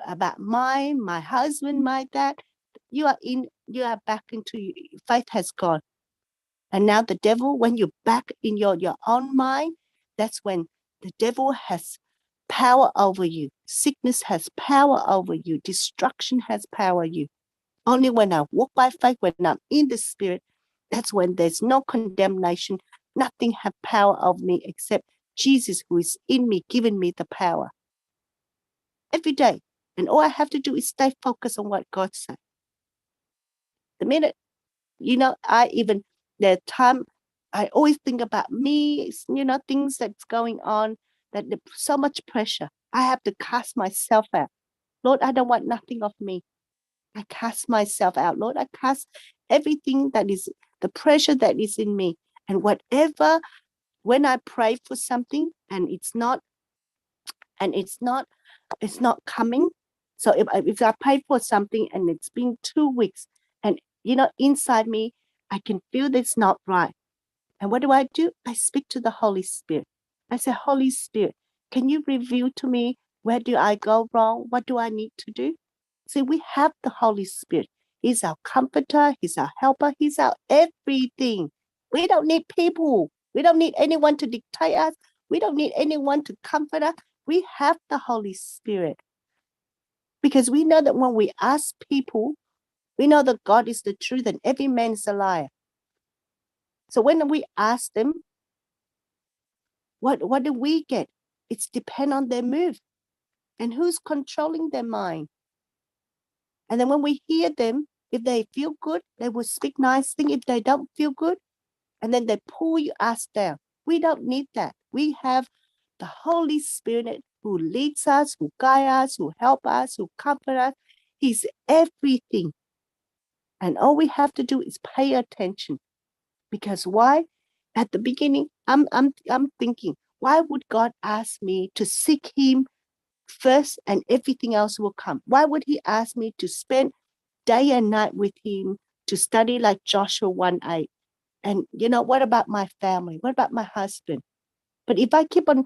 about my husband, my dad, you are back into faith has gone. And now the devil, when you're back in your own mind, that's when the devil has power over you. Sickness has power over you. Destruction has power over you. Only when I walk by faith, when I'm in the spirit, that's when there's no condemnation. Nothing have power over me except Jesus, who is in me, giving me the power. Every day. And all I have to do is stay focused on what God said. The minute, the time I always think about me, things that's going on, that so much pressure. I have to cast myself out. Lord, I don't want nothing of me. I cast myself out. Lord, I cast everything that is the pressure that is in me. And whatever, when I pray for something and it's not coming. So if I pray for something and it's been 2 weeks and, inside me, I can feel that's not right. And what do? I speak to the Holy Spirit. I say, Holy Spirit, can you reveal to me where do I go wrong? What do I need to do? See, we have the Holy Spirit. He's our comforter. He's our helper. He's our everything. We don't need people. We don't need anyone to dictate us. We don't need anyone to comfort us. We have the Holy Spirit. Because we know that when we ask people, we know that God is the truth and every man is a liar. So when we ask them, what do we get? It's depend on their move and who's controlling their mind. And then when we hear them, if they feel good, they will speak nice things. If they don't feel good, and then they pull us down. We don't need that. We have the Holy Spirit who leads us, who guides us, who helps us, who comforts us. He's everything. And all we have to do is pay attention. Because why? At the beginning, I'm thinking, why would God ask me to seek him first and everything else will come? Why would he ask me to spend day and night with him, to study like Joshua 1:8? And what about my family? What about my husband? But if I keep on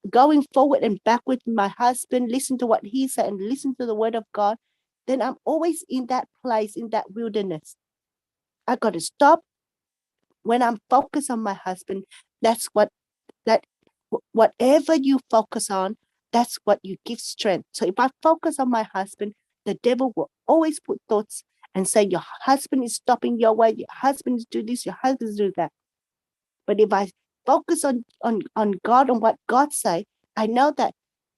going forward and backward with my husband, listen to what he said and listen to the word of God, then I'm always in that place, in that wilderness. I got to stop. When I'm focused on my husband, whatever you focus on, that's what you give strength. So if I focus on my husband, the devil will always put thoughts and say, your husband is stopping your way, your husband is do this, your husband is do that. But if I focus on God, on what God say, I know that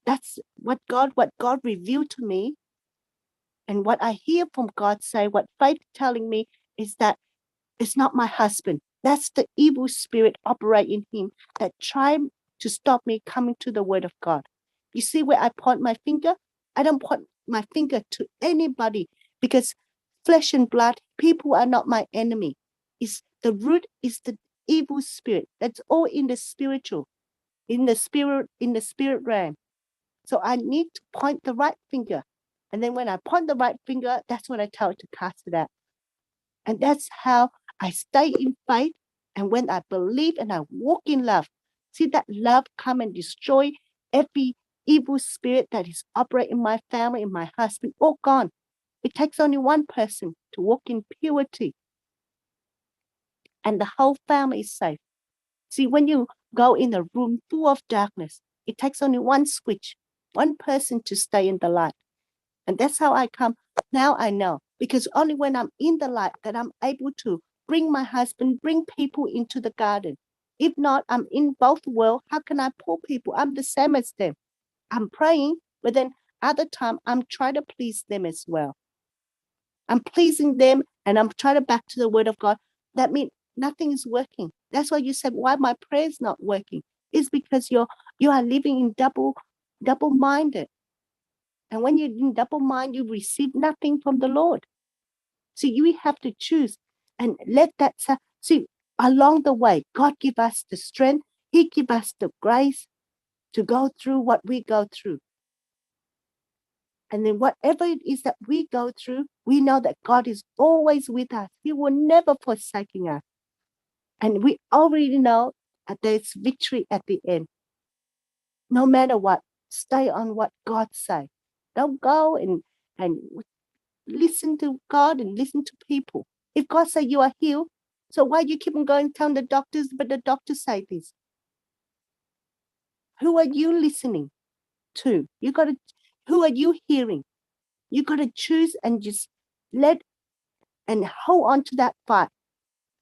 that's what God revealed to me. And what I hear from God say, what faith telling me is that it's not my husband. That's the evil spirit operating in him that tried to stop me coming to the word of God. You see where I point my finger? I don't point my finger to anybody because flesh and blood, people are not my enemy. The root is the evil spirit. That's all in the spiritual, in the spirit realm. So I need to point the right finger. And then when I point the right finger, that's when I tell it to cast it out. And that's how I stay in faith. And when I believe and I walk in love, see that love come and destroy every evil spirit that is operating in my family, in my husband, all gone. It takes only one person to walk in purity. And the whole family is safe. See, when you go in a room full of darkness, it takes only one switch, one person to stay in the light. And that's how I come. Now I know, because only when I'm in the light that I'm able to bring my husband, bring people into the garden. If not, I'm in both worlds. How can I pull people? I'm the same as them. I'm praying, but then other time I'm trying to please them as well. I'm pleasing them and I'm trying to back to the word of God. That means nothing is working. That's why you said, why my prayer is not working? It's because you are living in double-minded. And when you're in double mind, you receive nothing from the Lord. So you have to choose and let that, see, along the way, God give us the strength. He give us the grace to go through what we go through. And then whatever it is that we go through, we know that God is always with us. He will never forsaking us. And we already know that there's victory at the end. No matter what, stay on what God says. Don't go and listen to God and listen to people. If God say you are healed, so why you keep on going telling the doctors, but the doctors say this? Who are you listening to? Who are you hearing? You got to choose and just let and hold on to that fight.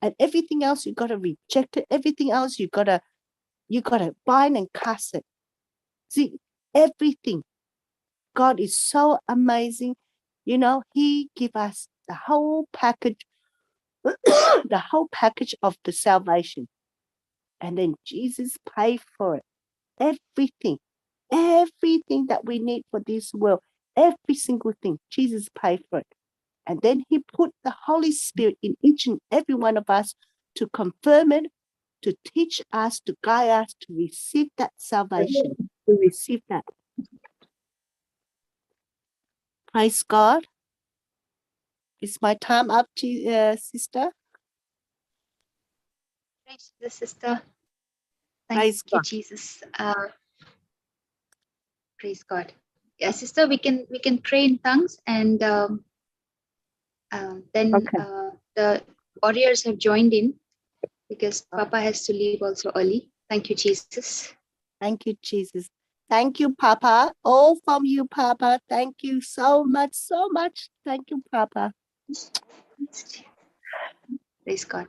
And everything else, you got to reject it. Everything else, you got to bind and cast it. See, everything. God is so amazing. He give us the whole package, the whole package of the salvation. And then Jesus paid for it. Everything that we need for this world, every single thing, Jesus paid for it. And then he put the Holy Spirit in each and every one of us to confirm it, to teach us, to guide us to receive that salvation, to receive that. Praise God. Is my time up, sister?
Praise the sister.
Praise
Thank you,
God.
Jesus. Praise God. Yeah, sister, we can pray in tongues, and then
Okay.
the warriors have joined in because Papa has to leave also early. Thank you, Jesus.
Thank you, Jesus. Thank you, Papa. All from you, Papa. Thank you so much, so much. Thank you, Papa.
Praise God.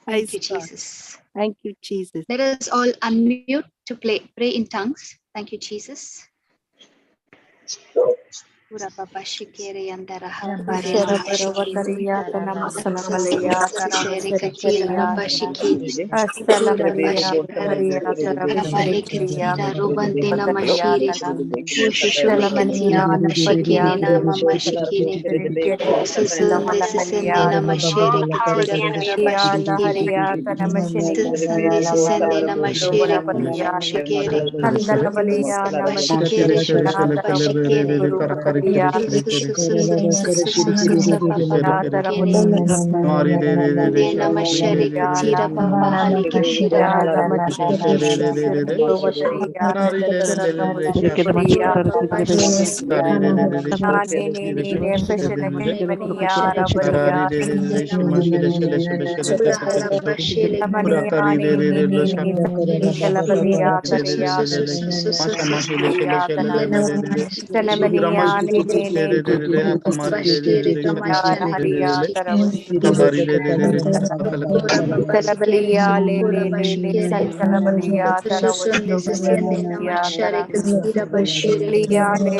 Praise
Thank you,
God.
Jesus.
Thank you, Jesus.
Let us all unmute to pray in tongues. Thank you, Jesus. Pura Papa Shikere Yandara Hapare
Shara
Mama Shiki.
Paravataria Tanamasala Malaya
Sere Katira
Taravasirikiriya
Papa Shiki.
Asala
Pura
Maria
Pashika.
Hariya
Rabale
Taravasirikiriya
Katira Rubandina
Vatariya
Mashiri.
Tana
Ushushume
Salamania
Katira Papa
Napadia
Shikini Nama Mashikini.
Sirikiri
Susunde Sisende
Lamanalia
Nama Shiri Katira
Hariya
Karabashikini.
Laharia
Susunde Sisende Nama Shiri
Puravatia
Shikiri.
Andalavalia
Shikiri
Namashirikiriya
Shushu Papa Shikiri.
Taravasirikiriya
Susunde Susunde Papa Shikini. Ande Nama Shiri Katira Papa Hali Katira. Papa
Salabalia le Santalabalia
Susunde Sisende Nama
Taravasya
Shari Katira Bashiri.
Lia le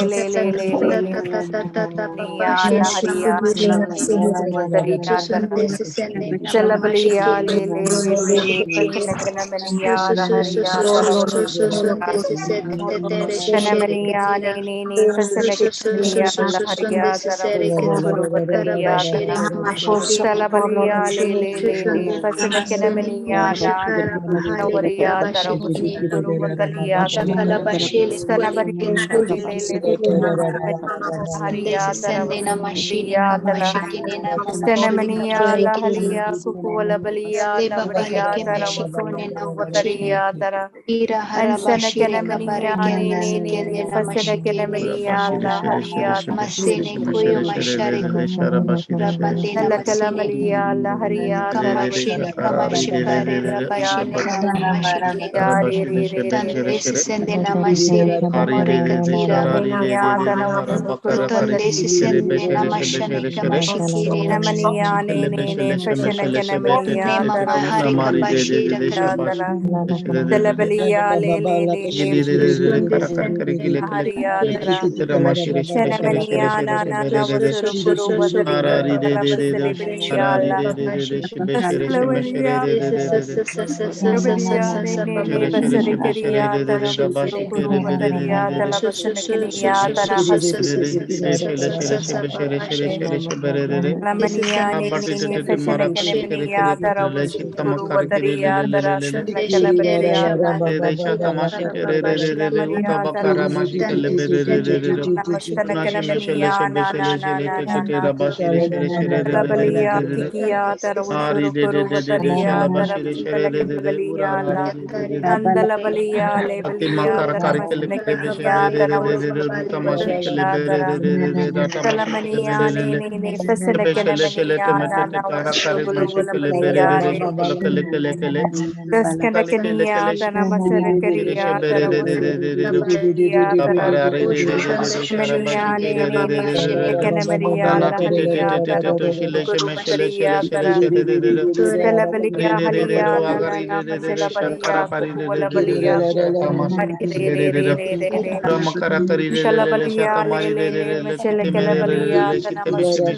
Nia la Haria Taravasarina Salabalia le Pasanakana la Haria Taravasya Sanamania ne Pasanakania la Haria Taravasya Salabalia le Pasanakana Navaria Taravasya
Shakala Bashili
Haria
Sendena machine kama
Taravasya
shikini na mashiri
Sanamania
kachiri
la
kiri
Halia Kukuala Balia
le baba
Navaria
heke meshikone na machine
Taravasya Tara
ira
and
haraba shire kabare
Senakanamania
kende sekende na mashikini
Fasanakanamania la Haria
masene koyo mashari rabandina
Salakala la Haria
kama shine kama shikare
Taravasya
rabashine na mashikini
Tara
tande sende na masire komore katira
Ninia Taravasukuru
Totonde sisende na
Vatari
mashane kama shikiri
Namania ne Fasanakanamania
mama harika bashira
Taravasya Salabalia Haria Tara Senamania Nana Vasuru Kuru Vataria Taravasilibiliala Salabalia Rabia ne Vasarikaria Taravasuru Kuru Vataria Talavasanakinia Tara Lamania ne Fasanakanamania Taravasuru Kuru Vataria Taravasanakalabania Maria Namastanakania na Talabalia Tikia Taravusuru Kuruvataria Taravasanakia la Andalabalia Lebalia Taramastanakania Taravusurabalia Tara Salamania ne Fasanakanamania Nana Vasuruguluvalia Raskanakania Tanamasarakaria Taravusurabalia Tara Mania ne Kanamaria Laharia Taravusurabalia Tara Salabalia Halia Nana Masalabalia Kukulabalia Salabalia le Masalakalabalia Tanamasuru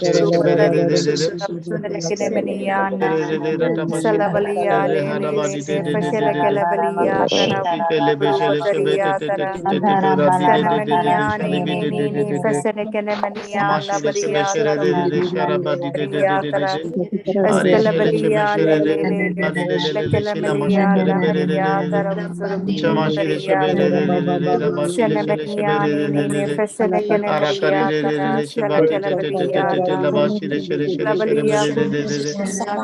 Salabalia Salabalia le Fashalakalabalia Tara Vataria Tara Sanamania Fesenekenemania,
Amashile
Labaria,
Sebeshere Sharabadi
Tara,
Ari Shile
Estelabalia,
Shebeshere Badi Shila
Selekelemelia,
Mashikere
Laharia,
Chamashire
Tara,
Shebere Rabashile
Senemeniani, Nini, Fesenekenemelia, Tara,
Shabati
Selekelemelia,
Labashire Shere
Labalia,
Mere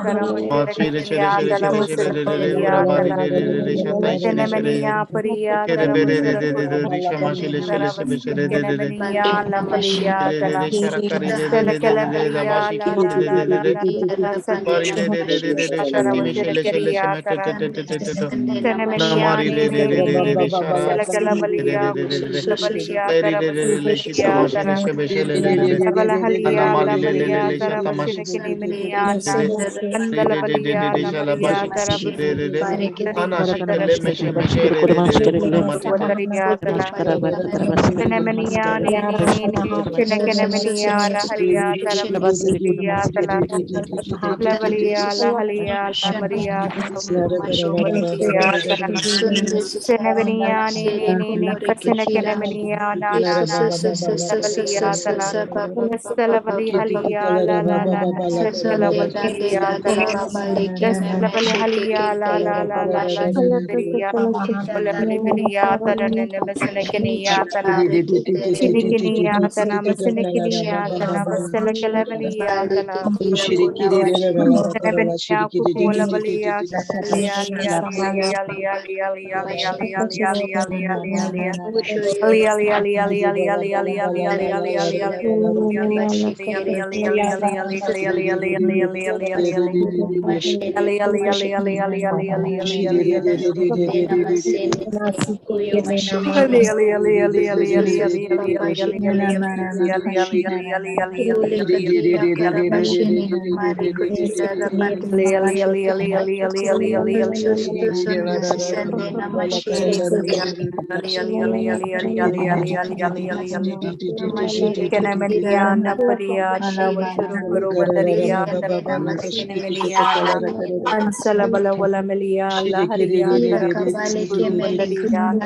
Tara,
Machire
Maselekenemia, Tara, Vaselekelia, Tara,
Shatai Shere
Senemenia, Paria,
Kere
Tara,
Bere
Vasarakuruva,
Shamashile
Tara,
Sebeshere
Vaselekenemenia, Lahalia, Tara,
Sharakari
Selekelemelia,
Rabashi
la la la la la la,
Bari
Selekelemelia, Tara,
Shakti Mishile
Vaselekelia, Tara, Senemenia,
Namari
Nini,
Shara
Selekelemelia, Labalia, Tara, Vaselekelia, Tara, Sabalahalia, la Maria, Tara, Vaselekenemenia, Andalabalia, la Maria, Tara,
Anashikele Meshe
Wataria, Tara, Senemenia, Nini, Senekenemenia, la Haria, Tara, Vaselekelia, Tara, Lavalia, la Halia, la Maria, Wataria, Tara, Senevenia, Nini, Fasenekenemenia, Nana, Lavalia, Tara, Estelabali Halia, la, Shelkalavalia, Tara, Estelabali Halia, la, Shikria, Valabilia, Tara, Nemesenekenia, Tana, Chinikinia, Tana, Masenekinia, Tana, Vastelakalabalia, Tana, Senevenia, Kukulavalia, Lia, Lia, Lia, Lia, Lia, Lia, Lia, Lia, Lia, Lia, Lia, Lia, Lia, Lia. Kenemeniana Pariana Vasuru Vadaria Kenemeniana Ansalabala Valamelia Laharia Taravasuru Vadaria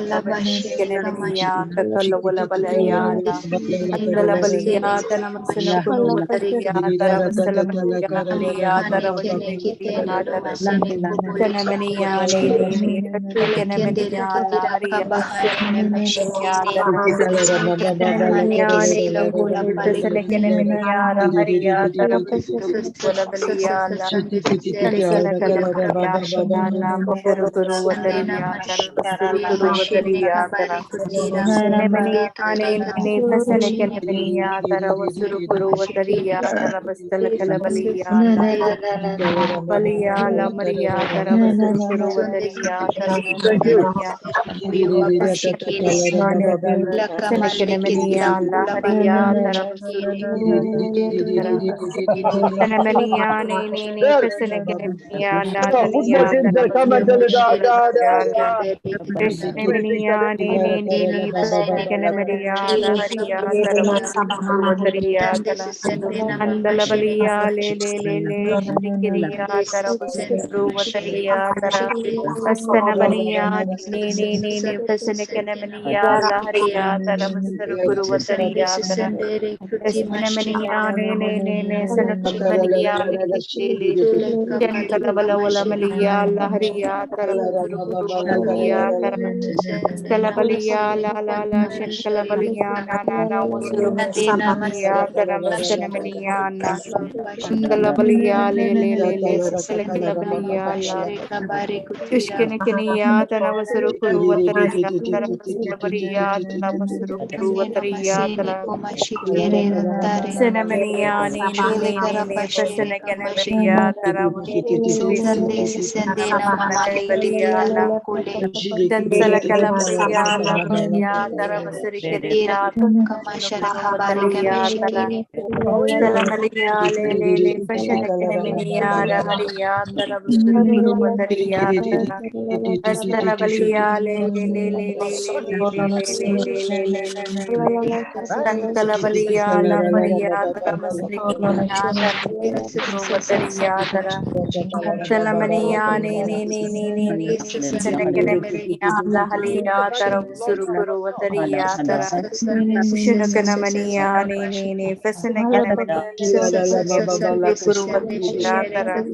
Kenemenia Takala Valabalayana Andalabalia Tanamasana Kunu Vadaria Taravasalabalia Halia Taravashikia Tara Kenemenia Nini Kenemenia Laharia Kenemenia Tara Kenemeniani, Teselekemeniara, Haria, Tarapusuru, Volabiliana, Tenselekemeniana, Purukuru, Vataria, Tarapusuru, Vataria, Tara, Nemeniani, Teselekemenia, Taravasuru, Vataria, Tarapustelekalabalia, Balia, La Maria, Taravasuru, Vataria, Taravasania, Senekenemenia, La Haria, Taravasuru, Fenemenia, Nini, Fesenekenemenia, Nanania, Taravasuru, Krishnemenia, Nini, Fesenekenemenia, La Haria, Taravasuru, Vataria, Tala, Andalavalia, Le, Shrikiria, Taravasuru, Vataria, Tara, Astanamania, Nini, Fesenekenemenia, La Haria, Taravasuru, Vataria, Tara, Estanamania, Nene, Senakamania, Lili, Jen Kalabala Malia, La Haria, Taravasuru, Vataria, Tara, Estalabalia, La, Shen Kalabalia, Nana, Wasuru, Vataria, Taramastanamania, Andalabalia, Le, Selekalabalia, La. Ishkenekinia, Tanavasuru Vataria, Taravasalabaria, Taravasuru Vataria, Tara. Senemania, Nini, Fesenekenemeria, Taravasuru Vataria, La. Dansalakalabaria, La Maria, Taravasurikiria, Vataria, Tara. Salamalia, Le, Fesenekenemenia, Haria, Taravasuru Vataria, Tara. Astalabalia, le. Santalabalia, La Maria, Taramasnikia, Taravasuru, Tara. Salamania, Senekenemelia, La Halia, Taravasuru, Vataria, Tara. Shinakanamanía, Nene, Fasanakanamania, Kuruvatiatara,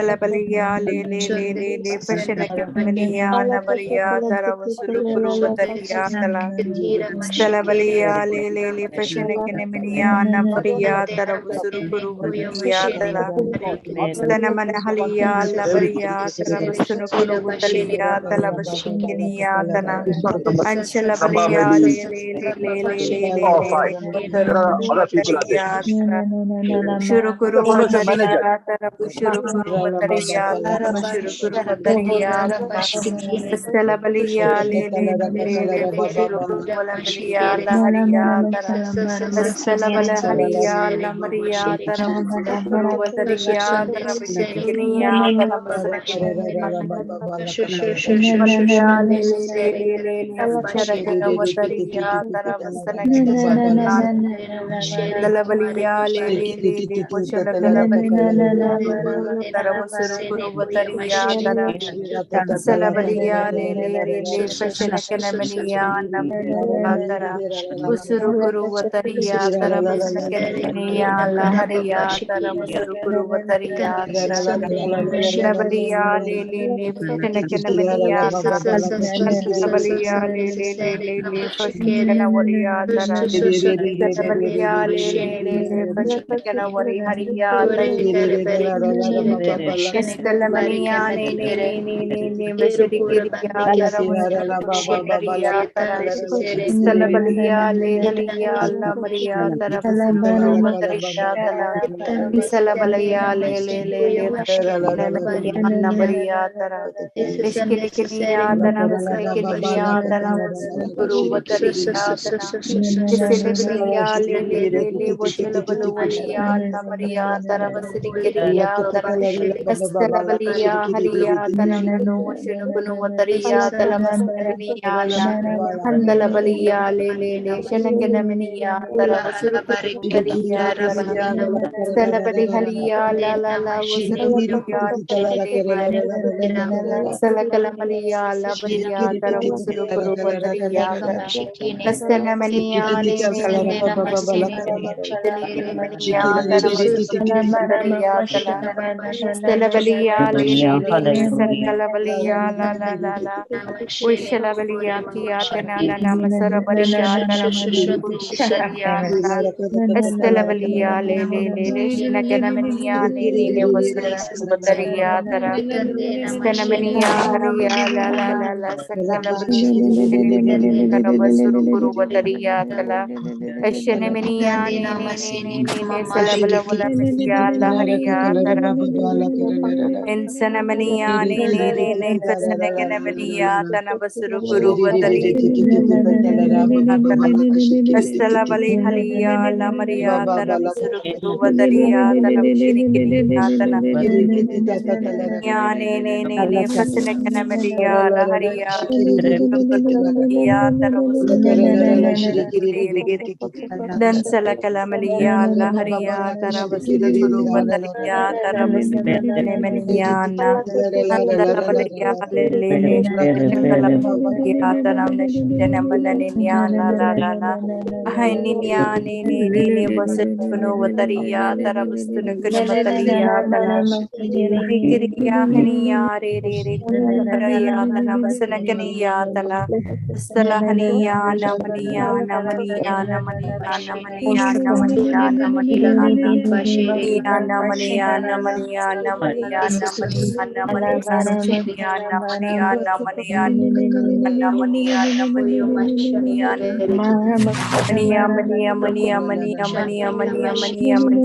Salabalia, Lele, Fasanakamania, Navaria, Taravasuru Kuruvatiatala, Salabalia, Lele, Fasanakanamania, Navaria, Taravasuru Kuruvatiatala, Stanamanahalia, Lavaria, Taravasuru Kuruvatalia, Talavashikiniya, Tana. Anshala Balia, Shurukuru Vataria, Shurukuru Vataria, Shurukuru Vataria, Stella Balia, Shurukuru Valaria, Laharia, Stella Valaharia, Lamaria, Shurukuru Vataria, Tarabishikiniya, Dalabaliya le pochana kalabaliya taravasuru kuruvatariya tara salabaliya le fashana kanamaniya tara usuru kuruvatariya taravasana kanamaniya lahariya taravasuru kuruvatariya tara salabaliya le fashana kanamaniya salabaliya le fashana kanamaniya tara Salabalia, le Pashakana, Wari Haria, Estalamania, Vashirikiria, Taravasharia, Salabalia, le Halia, Lamaria, Taravasuru, Vataria, Salabalia, le Namaria, Tara, Vishkirikiria, Taravasirikiria, Taravasuru, Vataria, Salabalia, le Vashalabalia, Namaria, Taravasirikiria, Estalabalia, Haria, Tanamano, Shinukunu, Wataria, Talavasania, Handalabalia, le Shanakanamania, Taravasurikia, Salabali Halia, la Wasurikia, Salakalamalia, Labaria, Taravasuru, Wataria, Castanamania, Salabalia, Sakalabalia, la Ushalabalia, Tiatana, Masarabaria, Tarabaria, Estelabalia, le Shinakanamania, Nene was Bataria, Tara, Stanamania, Haria, la Sakalabalia, Taravasuru, Bataria, Tala. Eshenemenia, Salabala, la Haria, Tara, Ensanamania, Fasanakanamania, Tanabasuru, Vatari, Estela Valley Halia, La Maria, Tarabasuru, Vataria, Tarabashirikia, Tana, Nene, Fasanakanamaria, La Haria, Dan Salakalamalia, Laharia, Taravasuru, Vataria, Taravasmaniana, Andalavalia, Lele, Shakalakia, Taramnashanamananiana, la Haininia, Nene, Vasatuno, Vataria, Taravastunukanamatania, Tala, Vikiria, Hania, Raya, Tanavasanakania, Tala. Salahaniya, Namaniya, Namaniya, Namaniya, Namaniya, Namaniya, Namaniya, Namaniya, Namaniya, Namaniya, Namaniya, Namaniya, Namaniya, Namaniya, Namaniya, Namaniya, Namaniya, Mania, Mania, Mania, Mania, Mania, Mania, Mania, Mania,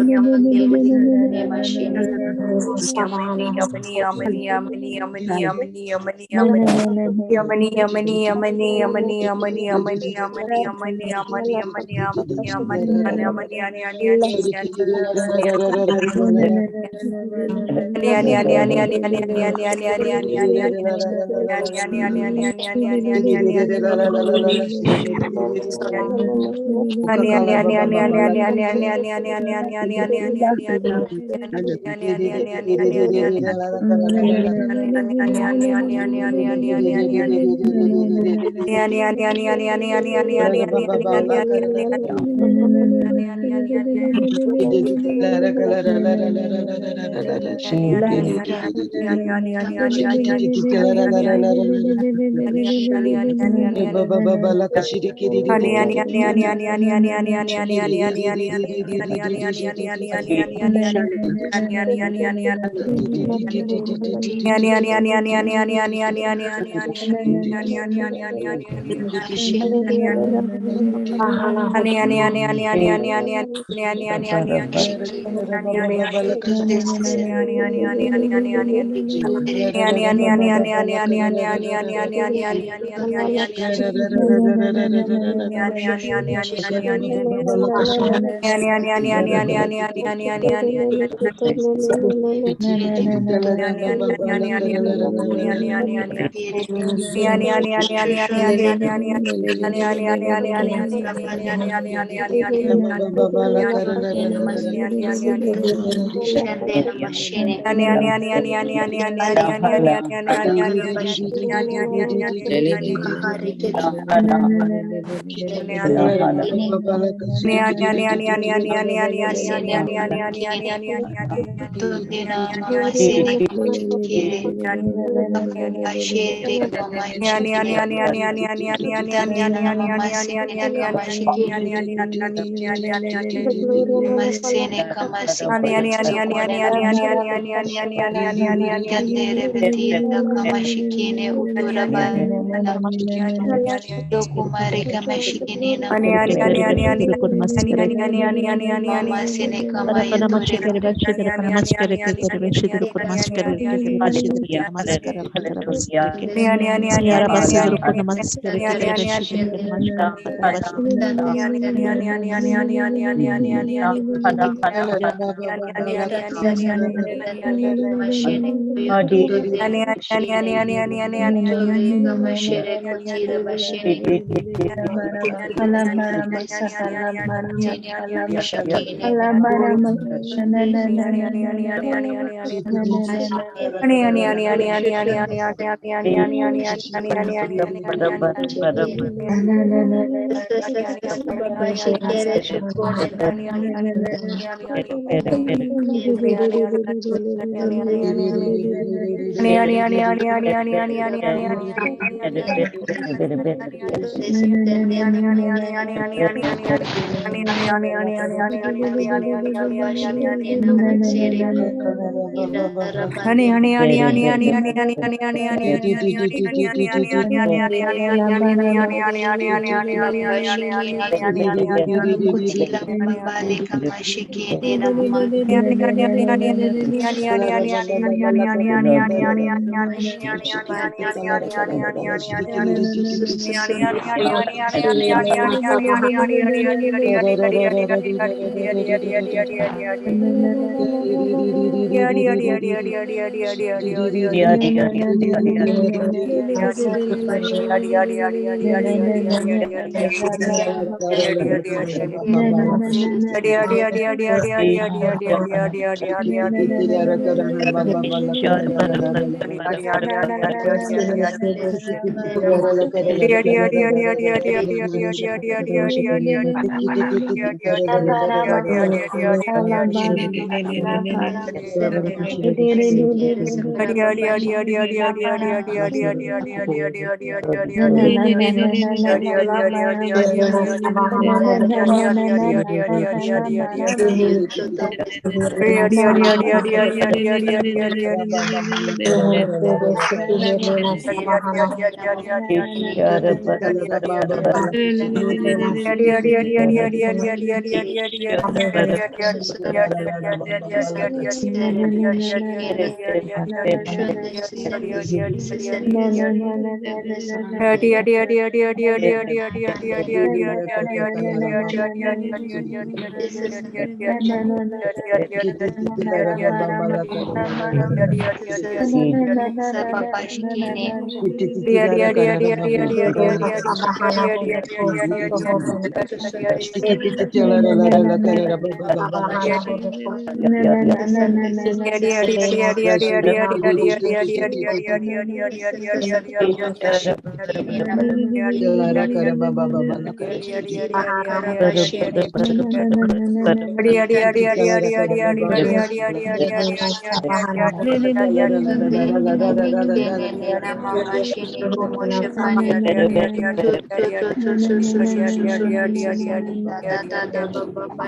Papa Shikine.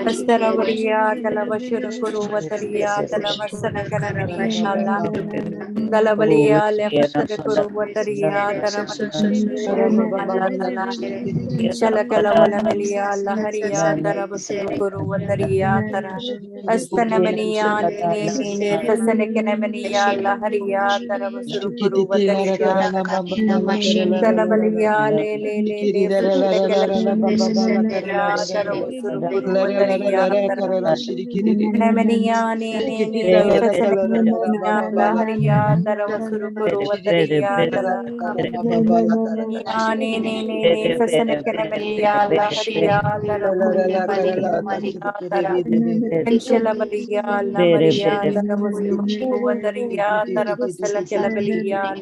Astaravaria, Talavashura Kuruvataria, Talavasana Kanavariala, Dalavalia, Lefashara Kuruvataria, Taravasala, Shalakalavala Melia, Laharia, Taravasuru Kuruvataria, Tara, Astanamania, Nini, Fasanakanamania, Laharia, Taravasuru Kuruvataria, Dalavalia, Le, Fasanakanamania, Taravasuru Kuruvataria, Namania, Nini, Fasanakanamania, Laharia, Taravasuru Kuruvataria, Ne, Fasanakanamania, Laharia, Taravasuru Anshela Maria, La Maria, Taravasuru Vataria, Taravasala Kelavalia,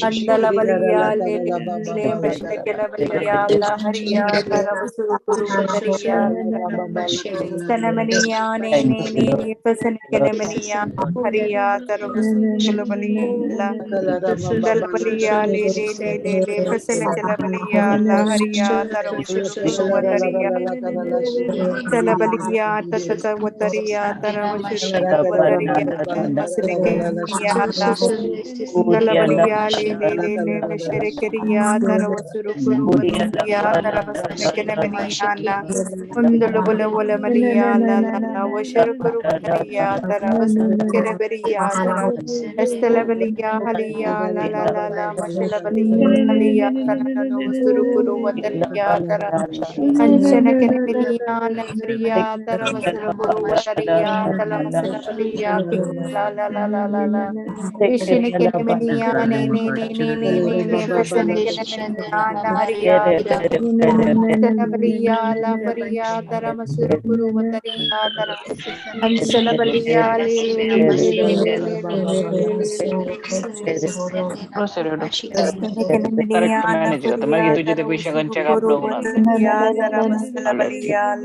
Andala Valia, Le Mashakela Valia, La Haria, Taravasuru Vataria, Sanamania, Ne, Fasanakanamania, Haria, Taravasuru Kelavalia, Dalavalia, Le, Fasanakela La Haria, Taravasuru Vataria, Salabalia, Tata Wataria, Taravashuru Wataria, Masinakala, Galabalia, Le, Mesherekaria, Taravasuru Wataria, Taravasanakanamaniana, Undulabula Maria, La, Washarakuru Wataria, Taravasanakereberia, Estelabalia, Halia, La, Mashalabalia, Taravasuru Wataria, Anshana Keneminia, Navaria, Taravasura Kuruvataria, Talamasana Valia, la. Ishina Kenemania, Ne, Fasana Kenemania, Naharia, Tanavaria, La Varia, Taramasura Kuruvataria, Tara, Anshalabalia, Estene Kenemania, Navaria, Taravasura Kuruvataria, Taravasala Valia,